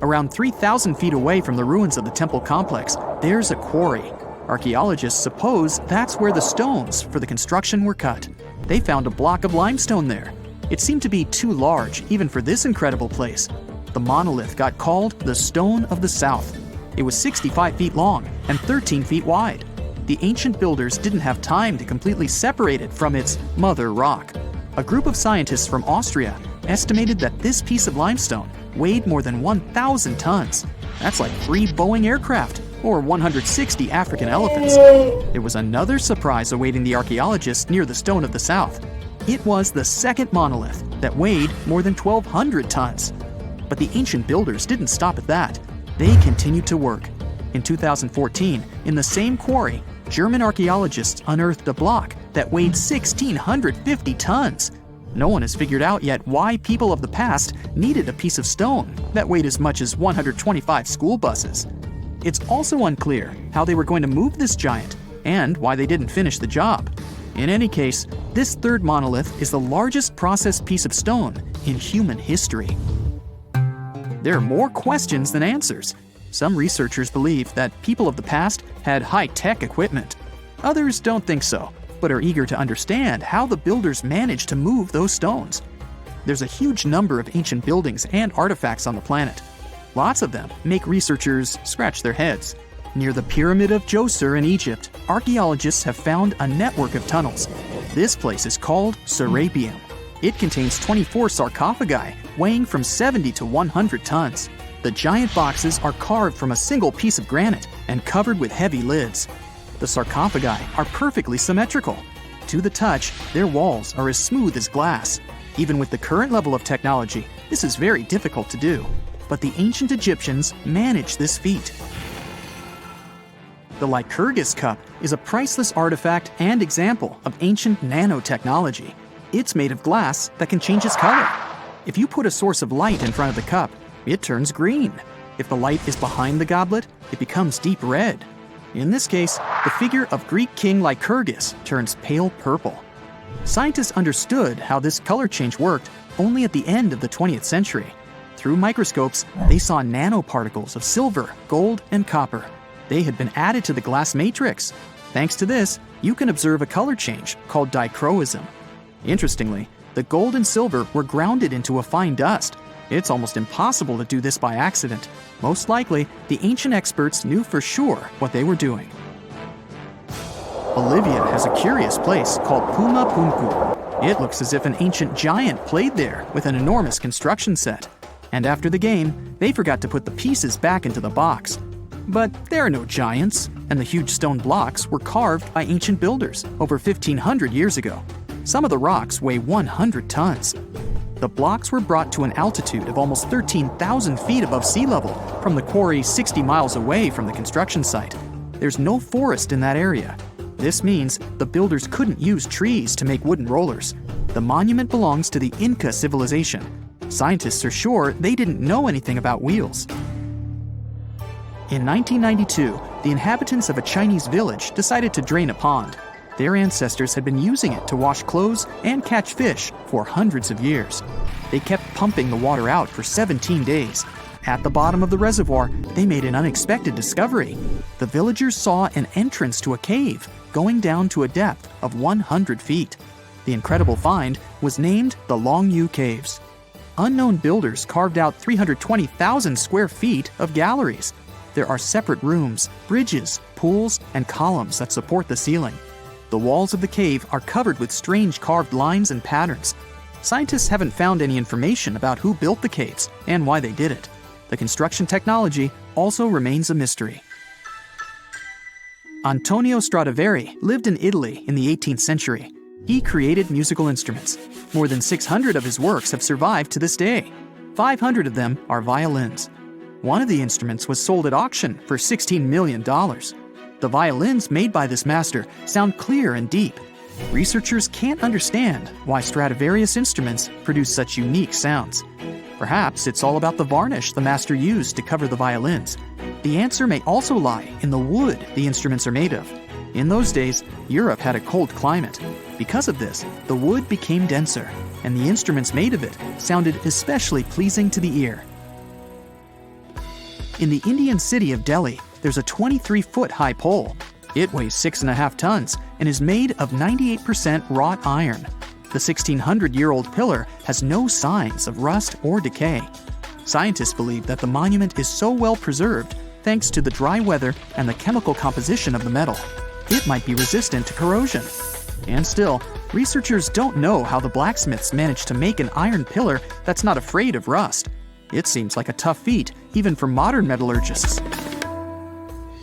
Around 3,000 feet away from the ruins of the temple complex, there's a quarry. Archaeologists suppose that's where the stones for the construction were cut. They found a block of limestone there. It seemed to be too large, even for this incredible place. The monolith got called the Stone of the South. It was 65 feet long and 13 feet wide. The ancient builders didn't have time to completely separate it from its mother rock. A group of scientists from Austria estimated that this piece of limestone weighed more than 1,000 tons. That's like 3 Boeing aircraft, or 160 African elephants. There was another surprise awaiting the archaeologists near the Stone of the South. It was the second monolith that weighed more than 1,200 tons. But the ancient builders didn't stop at that. They continued to work. In 2014, in the same quarry, German archaeologists unearthed a block that weighed 1,650 tons. No one has figured out yet why people of the past needed a piece of stone that weighed as much as 125 school buses. It's also unclear how they were going to move this giant and why they didn't finish the job. In any case, this third monolith is the largest processed piece of stone in human history. There are more questions than answers. Some researchers believe that people of the past had high-tech equipment. Others don't think so, but are eager to understand how the builders managed to move those stones. There's a huge number of ancient buildings and artifacts on the planet. Lots of them make researchers scratch their heads. Near the Pyramid of Djoser in Egypt, archaeologists have found a network of tunnels. This place is called Surreal. It contains 24 sarcophagi weighing from 70 to 100 tons. The giant boxes are carved from a single piece of granite and covered with heavy lids. The sarcophagi are perfectly symmetrical. To the touch, their walls are as smooth as glass. Even with the current level of technology, this is very difficult to do. But the ancient Egyptians managed this feat. The Lycurgus cup is a priceless artifact and example of ancient nanotechnology. It's made of glass that can change its color. If you put a source of light in front of the cup, it turns green. If the light is behind the goblet, it becomes deep red. In this case, the figure of Greek king Lycurgus turns pale purple. Scientists understood how this color change worked only at the end of the 20th century. Through microscopes, they saw nanoparticles of silver, gold, and copper. They had been added to the glass matrix. Thanks to this, you can observe a color change called dichroism. Interestingly, the gold and silver were grounded into a fine dust. It's almost impossible to do this by accident. Most likely, the ancient experts knew for sure what they were doing. Bolivia has a curious place called Puma Punku. It looks as if an ancient giant played there with an enormous construction set. And after the game, they forgot to put the pieces back into the box. But there are no giants, and the huge stone blocks were carved by ancient builders over 1,500 years ago. Some of the rocks weigh 100 tons. The blocks were brought to an altitude of almost 13,000 feet above sea level from the quarry 60 miles away from the construction site. There's no forest in that area. This means the builders couldn't use trees to make wooden rollers. The monument belongs to the Inca civilization. Scientists are sure they didn't know anything about wheels. In 1992, the inhabitants of a Chinese village decided to drain a pond. Their ancestors had been using it to wash clothes and catch fish for hundreds of years. They kept pumping the water out for 17 days. At the bottom of the reservoir, they made an unexpected discovery. The villagers saw an entrance to a cave going down to a depth of 100 feet. The incredible find was named the Longyu Caves. Unknown builders carved out 320,000 square feet of galleries. There are separate rooms, bridges, pools, and columns that support the ceiling. The walls of the cave are covered with strange carved lines and patterns. Scientists haven't found any information about who built the caves and why they did it. The construction technology also remains a mystery. Antonio Stradivari lived in Italy in the 18th century. He created musical instruments. More than 600 of his works have survived to this day. 500 of them are violins. One of the instruments was sold at auction for $16 million. The violins made by this master sound clear and deep. Researchers can't understand why Stradivarius instruments produce such unique sounds. Perhaps it's all about the varnish the master used to cover the violins. The answer may also lie in the wood the instruments are made of. In those days, Europe had a cold climate. Because of this, the wood became denser, and the instruments made of it sounded especially pleasing to the ear. In the Indian city of Delhi, there's a 23-foot-high pole. It weighs 6.5 tons and is made of 98% wrought iron. The 1,600-year-old pillar has no signs of rust or decay. Scientists believe that the monument is so well preserved thanks to the dry weather and the chemical composition of the metal. It might be resistant to corrosion. And still, researchers don't know how the blacksmiths managed to make an iron pillar that's not afraid of rust. It seems like a tough feat, even for modern metallurgists.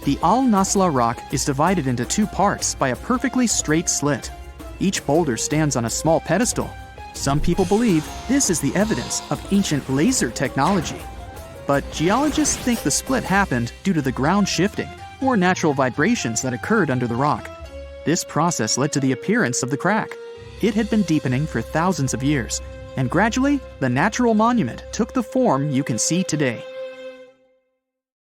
The Al-Nasla rock is divided into two parts by a perfectly straight slit. Each boulder stands on a small pedestal. Some people believe this is the evidence of ancient laser technology. But geologists think the split happened due to the ground shifting or natural vibrations that occurred under the rock. This process led to the appearance of the crack. It had been deepening for thousands of years, and gradually, the natural monument took the form you can see today.